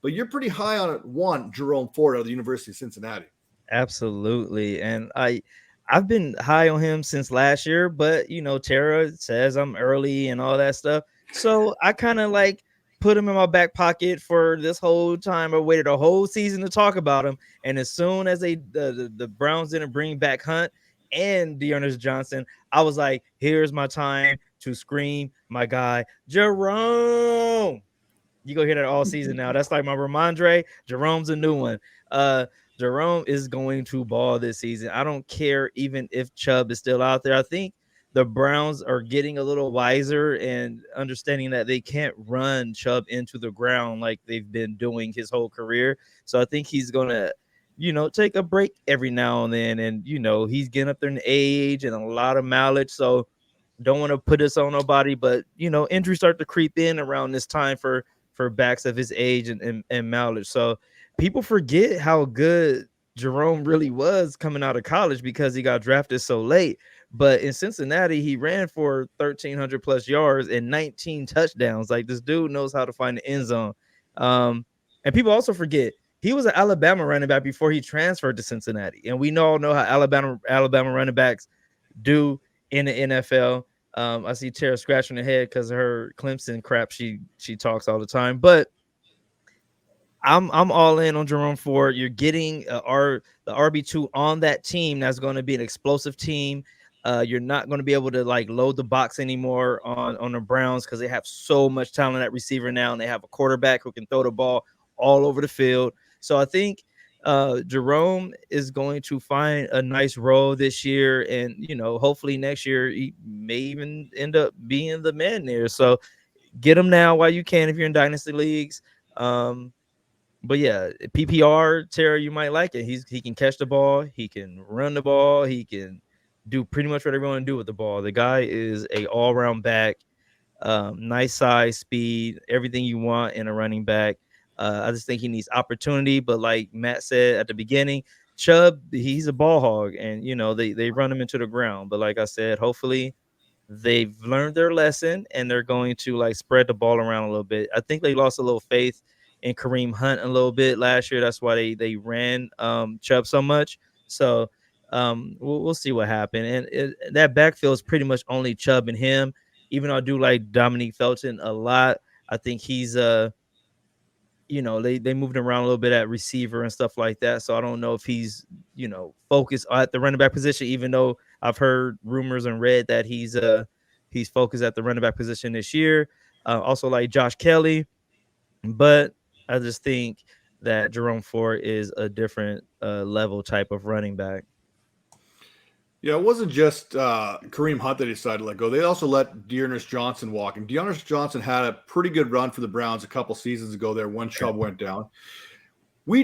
but you're pretty high on it. One, Jerome Ford out of the University of Cincinnati. Absolutely. And I've been high on him since last year, but you know, Tara says I'm early and all that stuff. So I kind of like put him in my back pocket for this whole time. I waited a whole season to talk about him. And as soon as the Browns didn't bring back Hunt and Dearness Johnson, I was like, here's my time to scream my guy, Jerome. You go hear that all season now. That's like my Ramondre. Jerome's a new one. Jerome is going to ball this season. I don't care even if Chubb is still out there. I think the Browns are getting a little wiser and understanding that they can't run Chubb into the ground like they've been doing his whole career. So I think he's going to, you know, take a break every now and then. And, you know, he's getting up there in age and a lot of mileage. So don't want to put this on nobody, but, you know, injuries start to creep in around this time for backs of his age and mileage. So people forget how good Jerome really was coming out of college because he got drafted so late. But in Cincinnati, he ran for 1,300 plus yards and 19 touchdowns. Like this dude knows how to find the end zone. And people also forget he was an Alabama running back before he transferred to Cincinnati. And we all know how Alabama running backs do in the NFL. I see Tara scratching her head because of her Clemson crap she talks all the time. But I'm all in on Jerome Ford. You're getting the RB2 on that team that's going to be an explosive team. You're not going to be able to like load the box anymore on the Browns because they have so much talent at receiver now, and they have a quarterback who can throw the ball all over the field. So I think Jerome is going to find a nice role this year, and you know, hopefully next year he may even end up being the man there. So get him now while you can if you're in dynasty leagues. But yeah, PPR, Tara, you might like it. He can catch the ball, he can run the ball, he can do pretty much whatever you want to do with the ball. The guy is a all-around back, nice size, speed, everything you want in a running back. I just think he needs opportunity, but like Matt said at the beginning, Chubb, he's a ball hog, and you know they run him into the ground. But like I said, hopefully they've learned their lesson and they're going to like spread the ball around a little bit. I think they lost a little faith in Kareem Hunt a little bit last year. That's why they ran Chubb so much. So we'll see what happened. And that backfield is pretty much only Chubb and him. Even though I do like Dominique Felton a lot, I think he's you know, they moved him around a little bit at receiver and stuff like that. So I don't know if he's, you know, focused at the running back position, even though I've heard rumors and read that he's focused at the running back position this year. Also like Josh Kelly. But I just think that Jerome Ford is a different level type of running back. Yeah, it wasn't just Kareem Hunt that decided to let go. They also let Dearness Johnson walk. And Dearness Johnson had a pretty good run for the Browns a couple seasons ago there when Chubb went down.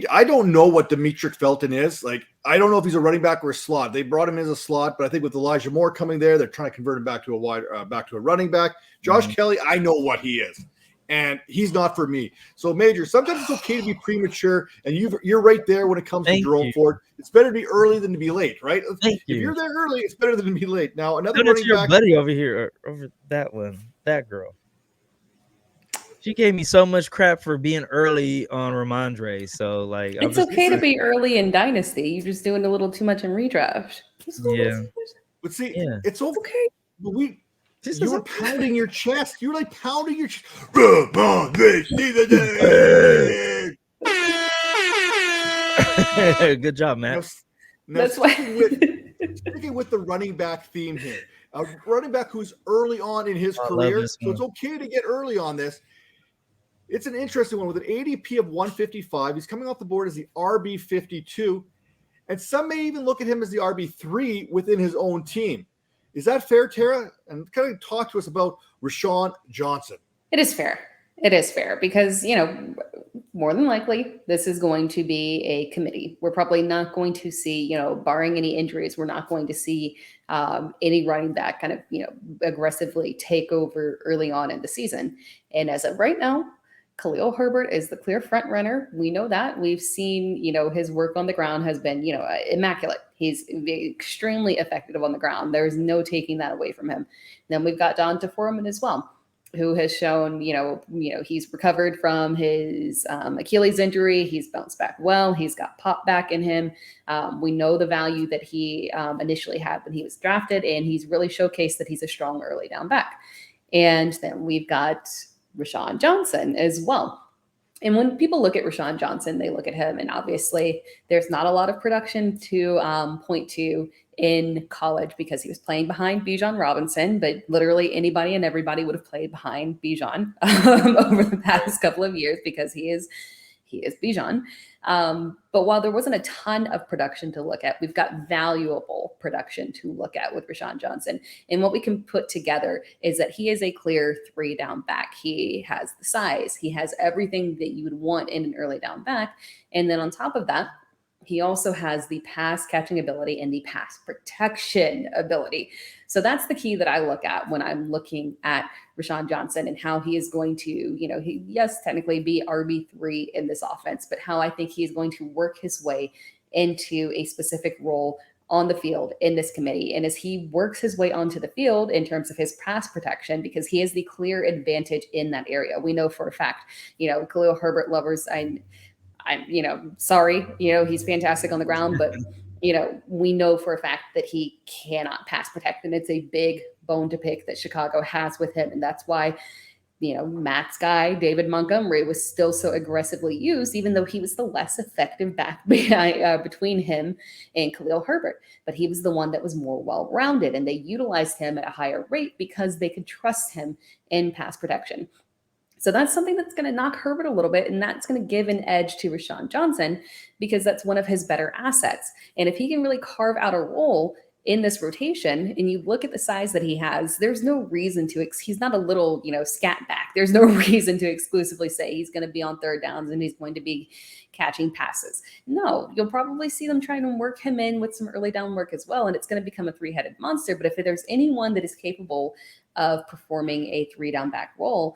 I don't know what Demetric Felton is. Like, I don't know if he's a running back or a slot. They brought him in as a slot, but I think with Elijah Moore coming there, they're trying to convert him back to a running back. Josh Kelly, I know what he is, and he's not for me. So, Major, sometimes it's okay to be premature, and you're right there when it comes to Jerome Ford. It's better to be early than to be late, right? If you're there early, it's better than to be late. Now, another running your back, buddy over here, over that one, that girl. She gave me so much crap for being early on Ramondre. So, like, it's okay to be early in Dynasty. You're just doing a little too much in redraft. Yeah. But see, it's okay. But you were pounding your chest. You were like pounding your chest. Good job, Matt. That's why. Sticking with the running back theme here. A running back who's early on in his career. So it's okay to get early on this. It's an interesting one with an ADP of 155. He's coming off the board as the RB 52. And some may even look at him as the RB3 within his own team. Is that fair, Tara? And kind of talk to us about Rashawn Johnson. It is fair. It is fair because, more than likely, this is going to be a committee. We're probably not going to see, barring any injuries, we're not going to see any running back kind of, aggressively take over early on in the season. And as of right now, Khalil Herbert is the clear front runner. We know that. We've seen, his work on the ground has been, immaculate. He's extremely effective on the ground. There's no taking that away from him. Then we've got Donta Foreman as well, who has shown, he's recovered from his Achilles injury. He's bounced back well. He's got pop back in him. We know the value that he initially had when he was drafted, and he's really showcased that he's a strong early down back. And then we've got Rashawn Johnson as well. And when people look at Rashawn Johnson, they look at him, and obviously there's not a lot of production to point to in college because he was playing behind Bijan Robinson, but literally anybody and everybody would have played behind Bijan over the past couple of years because he is Bijan. But while there wasn't a ton of production to look at, we've got valuable production to look at with Rashawn Johnson. And what we can put together is that he is a clear 3 down back. He has the size. He has everything that you would want in an early down back. And then on top of that, he also has the pass catching ability and the pass protection ability. So that's the key that I look at when I'm looking at Rashawn Johnson and how he is going to, technically be RB3 in this offense, but how I think he is going to work his way into a specific role on the field in this committee. And as he works his way onto the field in terms of his pass protection, because he has the clear advantage in that area. We know for a fact, Khalil Herbert lovers, I'm sorry, he's fantastic on the ground, but, we know for a fact that he cannot pass protect. And it's a big bone to pick that Chicago has with him. And that's why, Matt's guy, David Montgomery, was still so aggressively used, even though he was the less effective back between him and Khalil Herbert. But he was the one that was more well-rounded, and they utilized him at a higher rate because they could trust him in pass protection. So that's something that's going to knock Herbert a little bit, and that's going to give an edge to Rashawn Johnson because that's one of his better assets. And if he can really carve out a role in this rotation, and you look at the size that he has, there's no reason to, he's not a little, scat back. There's no reason to exclusively say he's going to be on third downs and he's going to be catching passes. No, you'll probably see them trying to work him in with some early down work as well, and it's going to become a 3-headed monster. But if there's anyone that is capable of performing a 3 down back role,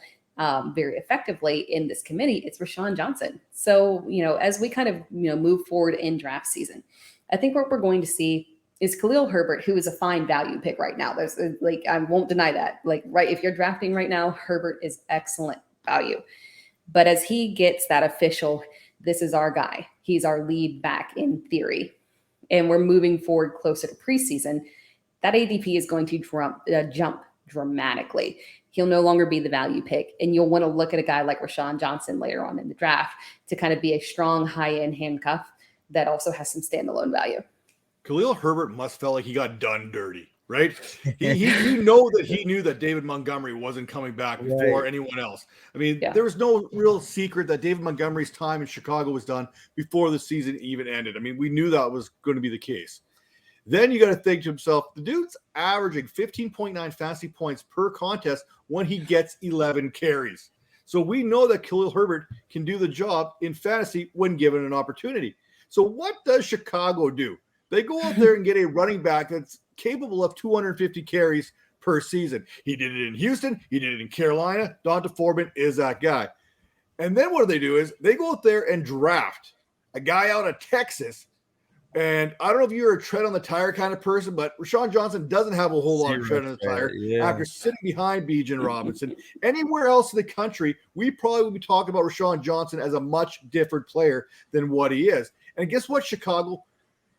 very effectively in this committee, it's Rashawn Johnson. So, as we kind of, move forward in draft season, I think what we're going to see is Khalil Herbert, who is a fine value pick right now. There's I won't deny that. If you're drafting right now, Herbert is excellent value. But as he gets that official, this is our guy. He's our lead back in theory. And we're moving forward closer to preseason. That ADP is going to jump dramatically. He'll no longer be the value pick. And you'll want to look at a guy like Rashawn Johnson later on in the draft to kind of be a strong high-end handcuff that also has some standalone value. Khalil Herbert must felt like he got done dirty. right? You know that he knew that David Montgomery wasn't coming back before anyone else. I mean, there was no real secret that David Montgomery's time in Chicago was done before the season even ended. I mean, we knew that was going to be the case. Then you got to think to himself, the dude's averaging 15.9 fantasy points per contest when he gets 11 carries. So we know that Khalil Herbert can do the job in fantasy when given an opportunity. So what does Chicago do? They go out there and get a running back that's capable of 250 carries per season. He did it in Houston. He did it in Carolina. Donta Foreman is that guy. And then what they do is they go out there and draft a guy out of Texas. And I don't know if you're a tread on the tire kind of person, but Rashawn Johnson doesn't have a whole lot of tread on the tire after sitting behind Bijan Robinson. Anywhere else in the country, we probably would be talking about Rashawn Johnson as a much different player than what he is. And guess what, Chicago?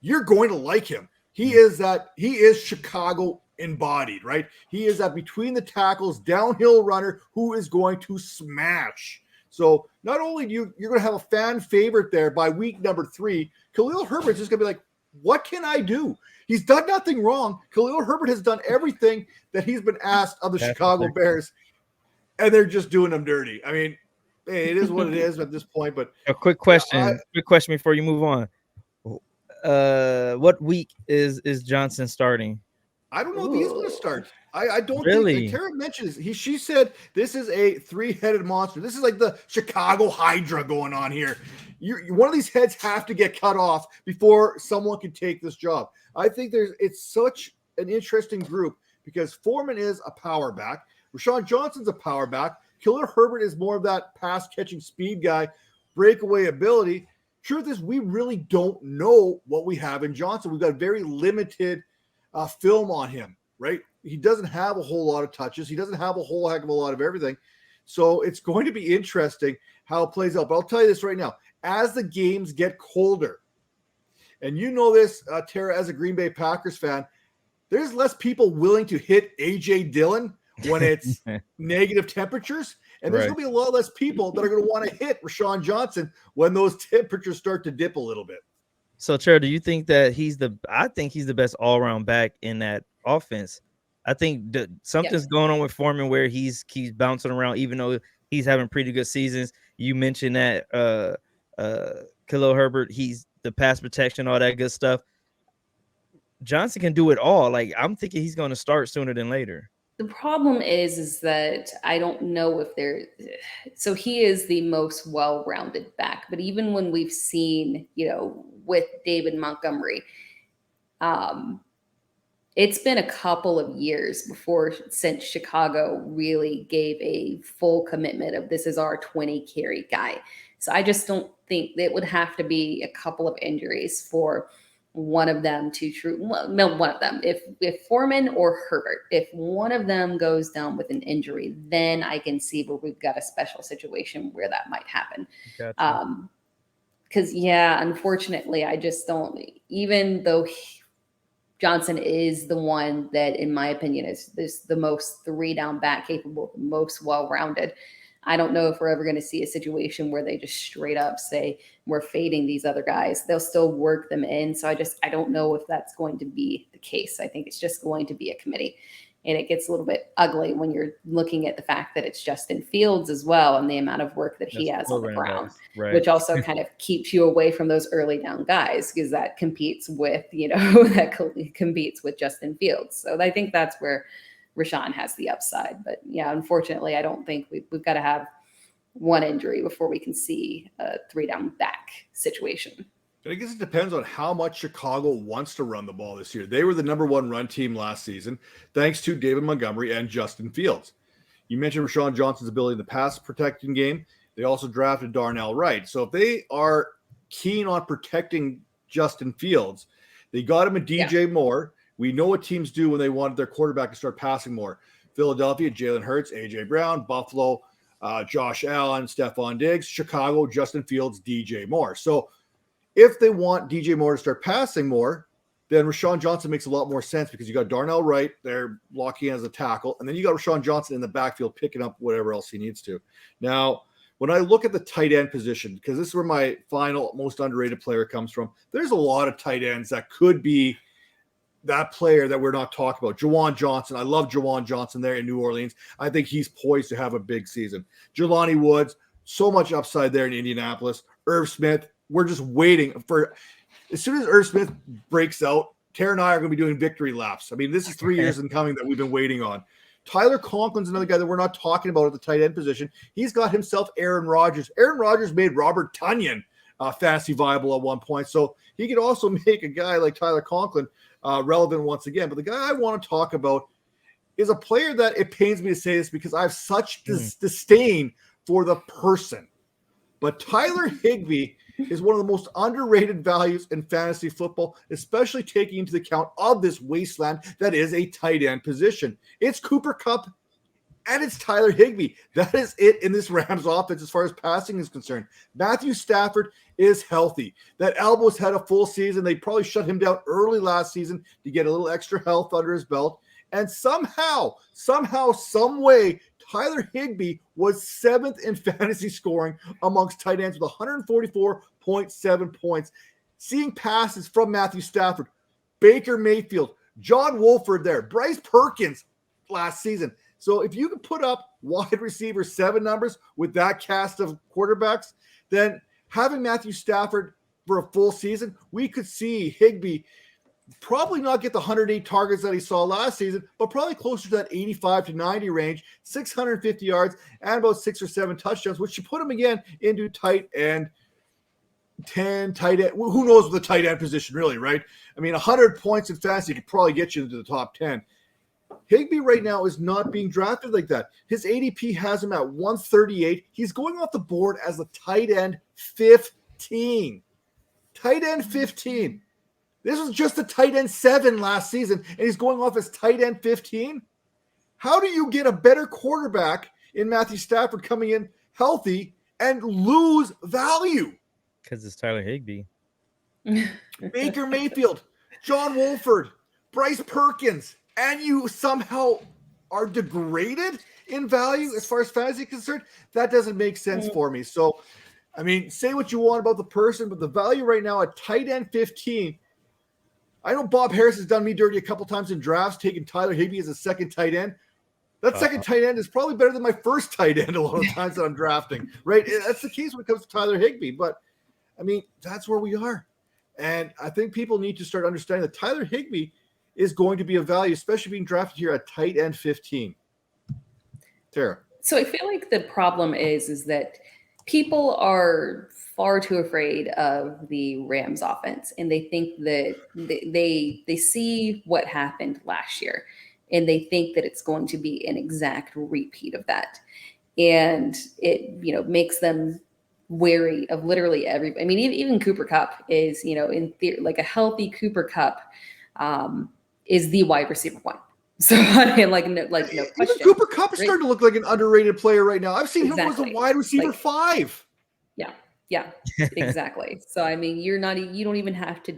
You're going to like him. He is Chicago embodied, right? He is that between the tackles downhill runner who is going to smash. So not only you're going to have a fan favorite there by week number 3, Khalil Herbert's just going to be like, what can I do? He's done nothing wrong. Khalil Herbert has done everything that he's been asked of the Chicago Bears, and they're just doing him dirty. I mean, hey, it is what it is at this point. But a quick question before you move on. What week is Johnson starting? I don't know if he's going to start. I don't think Tara mentioned this. She said this is a 3-headed monster. This is like the Chicago Hydra going on here. One of these heads have to get cut off before someone can take this job. I think it's such an interesting group because Foreman is a power back. Rashawn Johnson's a power back. Khalil Herbert is more of that pass catching speed guy, breakaway ability. Truth is, we really don't know what we have in Johnson. We've got very limited film on him, right? He doesn't have a whole lot of touches. He doesn't have a whole heck of a lot of everything. So it's going to be interesting how it plays out. But I'll tell you this right now. As the games get colder, and you know this, Tara, as a Green Bay Packers fan, there's less people willing to hit A.J. Dillon when it's negative temperatures. And there's going to be a lot less people that are going to want to hit Rashawn Johnson when those temperatures start to dip a little bit. So, Tara, do you think that I think he's the best all-around back in that offense. I think something's going on with Foreman where he's bouncing around, even though he's having pretty good seasons. You mentioned that Khalil Herbert, he's the pass protection, all that good stuff. Johnson can do it all. Like, I'm thinking he's going to start sooner than later. The problem is that I don't know if so he is the most well-rounded back, but even when we've seen, with David Montgomery, it's been a couple of years since Chicago really gave a full commitment of this is our 20 carry guy. So I just don't think it would have to be a couple of injuries for one of them one of them. If Foreman or Herbert, if one of them goes down with an injury, then I can see where we've got a special situation where that might happen. Gotcha. Because unfortunately, I just don't. Even though Johnson is the one that, in my opinion, is the most 3-down back capable, the most well-rounded. I don't know if we're ever going to see a situation where they just straight up say we're fading these other guys. They'll still work them in. So I don't know if that's going to be the case. I think it's just going to be a committee. And it gets a little bit ugly when you're looking at the fact that it's Justin Fields as well and the amount of work that he has on the ground, which also kind of keeps you away from those early down guys because that competes with, competes with Justin Fields. So I think that's where Rashawn has the upside. But unfortunately, I don't think we've got to have one injury before we can see a 3-down back situation. I guess it depends on how much Chicago wants to run the ball this year. They were the number 1 run team last season, thanks to David Montgomery and Justin Fields. You mentioned Rashawn Johnson's ability in the pass protecting game. They also drafted Darnell Wright. So if they are keen on protecting Justin Fields, they got him a DJ Moore. We know what teams do when they want their quarterback to start passing more. Philadelphia, Jalen Hurts, A.J. Brown. Buffalo, Josh Allen, Stephon Diggs. Chicago, Justin Fields, DJ Moore. So if they want DJ Moore to start passing more, then Rashawn Johnson makes a lot more sense because you got Darnell Wright there locking in as a tackle, and then you got Rashawn Johnson in the backfield picking up whatever else he needs to. Now, when I look at the tight end position, because this is where my final most underrated player comes from, there's a lot of tight ends that could be that player that we're not talking about, Jawan Johnson. I love Jawan Johnson there in New Orleans. I think he's poised to have a big season. Jelani Woods, so much upside there in Indianapolis. Irv Smith, we're just waiting for as soon as Irv Smith breaks out, Tara and I are going to be doing victory laps. I mean, this is 3 years in coming that we've been waiting on. Tyler Conklin's another guy that we're not talking about at the tight end position. He's got himself Aaron Rodgers. Aaron Rodgers made Robert Tonyan fantasy viable at one point. So he could also make a guy like Tyler Conklin relevant once again. But the guy I want to talk about is a player that it pains me to say this because I have such disdain for the person. But Tyler Higbee is one of the most underrated values in fantasy football, especially taking into account of this wasteland that is a tight end position. It's Cooper Kupp and it's Tyler Higbee. That is it in this Rams offense as far as passing is concerned. Matthew Stafford is healthy. That elbow's had a full season. They probably shut him down early last season to get a little extra health under his belt. And somehow, some way, Tyler Higbee was 7th in fantasy scoring amongst tight ends with 144.7 points. Seeing passes from Matthew Stafford, Baker Mayfield, John Wolford there, Bryce Perkins last season. So if you can put up wide receiver 7 numbers with that cast of quarterbacks, then having Matthew Stafford for a full season, we could see Higbee probably not get the 108 targets that he saw last season, but probably closer to that 85 to 90 range, 650 yards, and about 6 or 7 touchdowns, which should put him again into tight end 10, tight end. Who knows the tight end position, really, right? I mean, 100 points in fantasy could probably get you into the top 10. Higbee right now is not being drafted like that. His ADP has him at 138. He's going off the board as a tight end 15. Tight end 15. This was just a tight end 7 last season, and he's going off as tight end 15. How do you get a better quarterback in Matthew Stafford coming in healthy and lose value? Because it's Tyler Higbee. Baker Mayfield, John Wolford, Bryce Perkins, and you somehow are degraded in value as far as fantasy is concerned? That doesn't make sense for me. So, I mean, say what you want about the person, but the value right now at tight end 15, I know Bob Harris has done me dirty a couple times in drafts, taking Tyler Higbee as a second tight end. That second tight end is probably better than my first tight end a lot of times that I'm drafting, right? That's the case when it comes to Tyler Higbee. But, I mean, that's where we are. And I think people need to start understanding that Tyler Higbee is going to be a value, especially being drafted here at tight end 15. Tara. So I feel like the problem is that people are far too afraid of the Rams offense, and they think that they see what happened last year, and they think that it's going to be an exact repeat of that, and it makes them wary of literally every. I mean, even Cooper Kupp is in theory, like a healthy Cooper Kupp is the wide receiver 1. So I mean, no question. Even Cooper Kupp is starting to look like an underrated player right now. I've seen him as a wide receiver 5. Yeah, exactly. So I mean, you don't even have to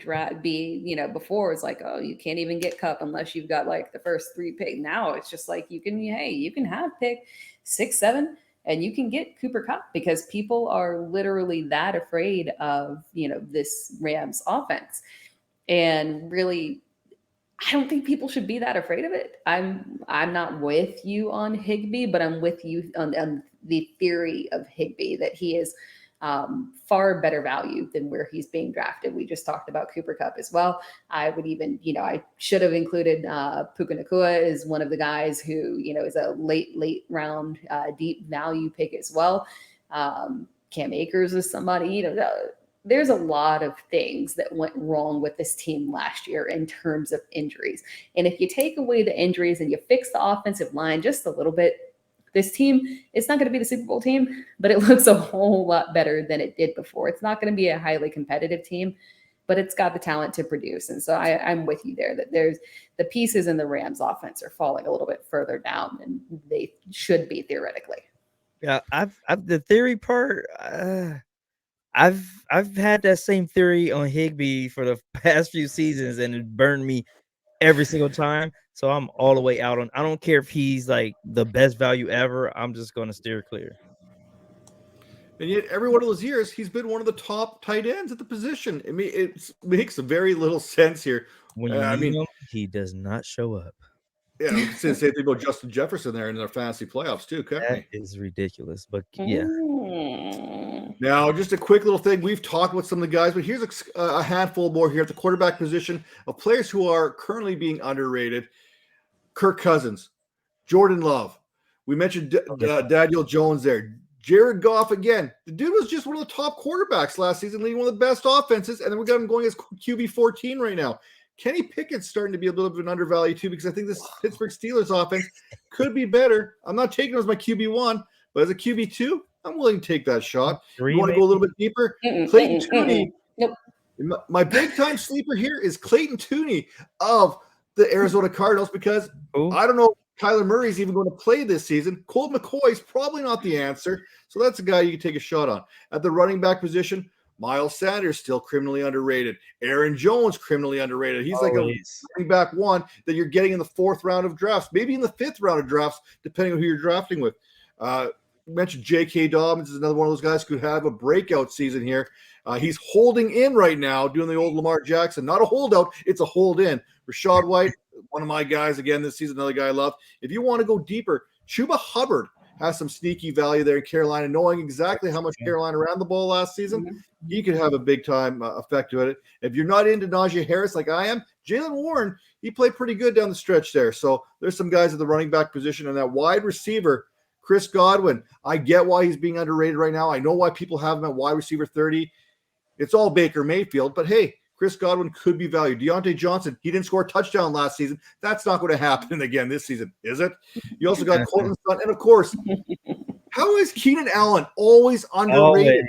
before it's like, oh, you can't even get Kupp unless you've got like the first 3 pick. Now it's just like you can have pick 6, 7, and you can get Cooper Kupp because people are literally that afraid of this Rams offense. And really, I don't think people should be that afraid of it. I'm not with you on Higbee, but I'm with you on the theory of Higbee that he is far better value than where he's being drafted. We just talked about Cooper Kupp as well. I would even, I should have included Puka Nacua as one of the guys who, is a late round deep value pick as well. Cam Akers is somebody, there's a lot of things that went wrong with this team last year in terms of injuries. And if you take away the injuries and you fix the offensive line just a little bit, this team, it's not going to be the Super Bowl team, but it looks a whole lot better than it did before. It's not going to be a highly competitive team, but it's got the talent to produce. And so I'm with you there that there's the pieces in the Rams offense are falling a little bit further down than they should be theoretically. Yeah, I've the theory part. I've had that same theory on Higbee for the past few seasons, and it burned me every single time. So I'm all the way out on. I don't care if he's like the best value ever. I'm just going to steer clear. And yet, every one of those years, he's been one of the top tight ends at the position. I mean, it makes very little sense here When you I need mean, him, he does not show up. yeah, we can say the same thing about Justin Jefferson there in their fantasy playoffs too, can't That we? is ridiculous. But yeah, Now, just a quick little thing. We've talked with some of the guys, but here's a handful more here at the quarterback position of players who are currently being underrated. Kirk Cousins, Jordan Love. We mentioned Daniel Jones there. Jared Goff again. The dude was just one of the top quarterbacks last season, leading one of the best offenses, and then we got him going as QB 14 right now. Kenny Pickett's starting to be a little bit of an undervalue too, because I think this Pittsburgh Steelers offense could be better. I'm not taking him as my QB1, but as a QB2, I'm willing to take that shot. You want to go a little bit deeper? Clayton Tooney. Nope. My big time sleeper here is Clayton Tooney of the Arizona Cardinals, because I don't know if Kyler Murray's even going to play this season. Colt McCoy's probably not the answer, so that's a guy you can take a shot on. At the running back position, Miles Sanders still criminally underrated. Aaron Jones criminally underrated. He's like a running back one that you're getting in the 4th round of drafts, maybe in the 5th round of drafts, depending on who you're drafting with. You mentioned J.K. Dobbins is another one of those guys who could have a breakout season here. He's holding in right now, doing the old Lamar Jackson. Not a holdout, it's a hold in. Rashad White, one of my guys again this season, another guy I love. If you want to go deeper, Chuba Hubbard has some sneaky value there in Carolina, knowing exactly how much Carolina ran the ball last season. He could have a big-time effect to it. If you're not into Najee Harris like I am, Jalen Warren, he played pretty good down the stretch there. So there's some guys at the running back position, and that wide receiver, Chris Godwin. I get why he's being underrated right now. I know why people have him at wide receiver 30. It's all Baker Mayfield, but hey, Chris Godwin could be valued. Deontay Johnson, he didn't score a touchdown last season. That's not going to happen again this season, is it? You also got Courtland Sutton, and of course, how is Keenan Allen always underrated?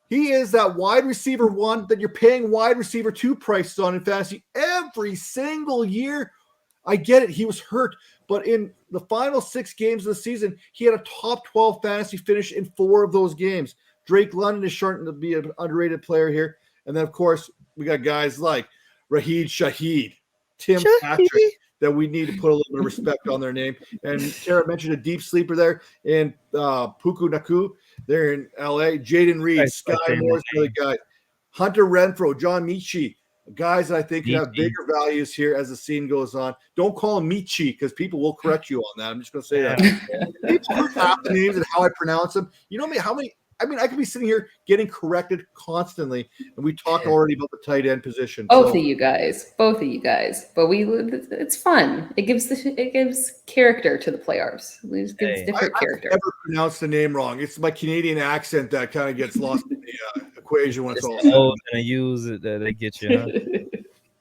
He is that wide receiver one that you're paying wide receiver 2 prices on in fantasy every single year. I get it. He was hurt, but in the final 6 games of the season, he had a top 12 fantasy finish in 4 of those games. Drake London is starting to be an underrated player here. And then, of course, we got guys like Raheed Shaheed, Tim Patrick, that we need to put a little bit of respect on their name. And Tara mentioned a deep sleeper there in Puku Naku. They're in L.A. Jaden Reed, Sky Moore's another guy. Hunter Renfro, John Michi, guys that I think have bigger values here as the scene goes on. Don't call him Michi because people will correct you on that. I'm just going to say that. People who have the names and how I pronounce them. You know how many – I mean, I could be sitting here getting corrected constantly, and we talked already about the tight end position. Both of you guys. But it's fun. It gives character to the players. It gives different character. I never pronounce the name wrong. It's my Canadian accent that kind of gets lost in the equation when it's all said. And I use it that they get you. Huh?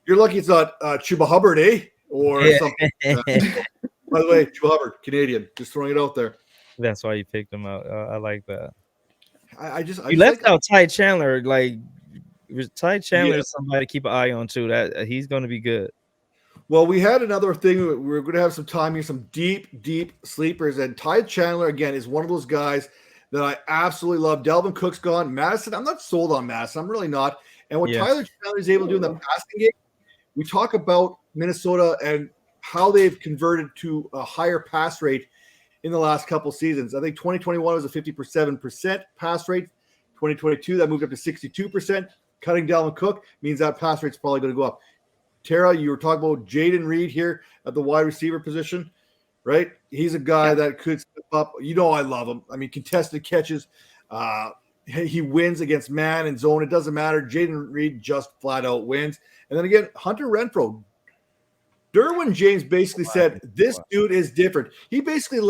You're lucky it's not Chuba Hubbard, eh? Or something. By the way, Chuba Hubbard, Canadian. Just throwing it out there. That's why you picked him out. I like that. I you left out Ty Chandler. Like Ty Chandler is somebody to keep an eye on too. That he's going to be good. Well, we had another thing. We're going to have some time here, some deep sleepers. And Ty Chandler, again, is one of those guys that I absolutely love. Delvin Cook's gone. Madison, I'm not sold on Madison. I'm really not. And what Tyler Chandler is able to do in the passing game, we talk about Minnesota and how they've converted to a higher pass rate in the last couple seasons. I think 2021 was a 57% pass rate. 2022, that moved up to 62%. Cutting Dalvin Cook means that pass rate's probably going to go up. Tara, you were talking about Jaden Reed here at the wide receiver position, right? He's a guy that could step up. You know I love him. I mean, contested catches. He wins against man and zone. It doesn't matter. Jaden Reed just flat out wins. And then again, Hunter Renfro. Derwin James basically said, this dude is different. He basically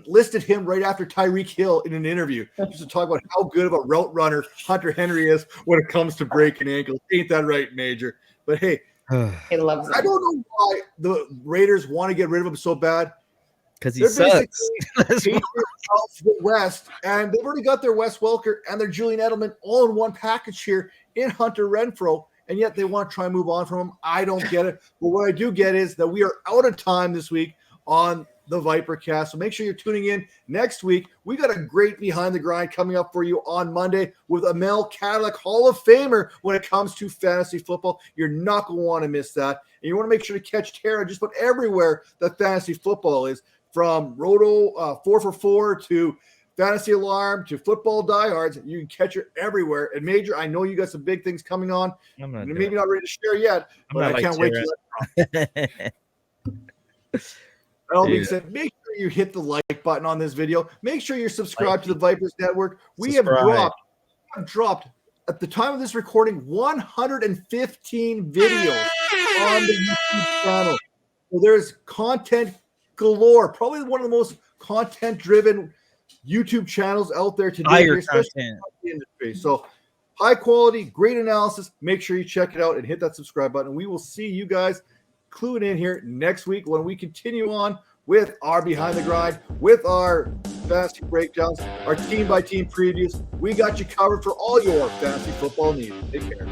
listed him right after Tyreek Hill in an interview just to talk about how good of a route runner Hunter Henry is when it comes to breaking ankles. Ain't that right, Major? But hey, he loves him. I don't know why the Raiders want to get rid of him so bad. Because he sucks. The West, and they've already got their Wes Welker and their Julian Edelman all in one package here in Hunter Renfro. And yet they want to try and move on from him. I don't get it. But what I do get is that we are out of time this week on the Vipercast. So make sure you're tuning in next week. We got a great Behind the Grind coming up for you on Monday with Amel Cadillac, Hall of Famer when it comes to fantasy football. You're not going to want to miss that. And you want to make sure to catch Tara just about everywhere that fantasy football is, from Roto 4 for 4 to Fantasy Alarm to Football Diehards. You can catch her everywhere. And Major, I know you got some big things coming on. I'm not Maybe not ready to share yet, but I can't wait to let That being said, make sure you hit the like button on this video. Make sure you're subscribed to the Vipers Network. We have dropped at the time of this recording 115 videos on the YouTube channel. So there's content galore. Probably one of the most content-driven YouTube channels out there today, especially in the industry. So high quality, great analysis. Make sure you check it out and hit that subscribe button. We will see you guys cluing in here next week when we continue on with our Behind the Grind, with our fantasy breakdowns, our team by team previews. We got you covered for all your fantasy football needs. Take care.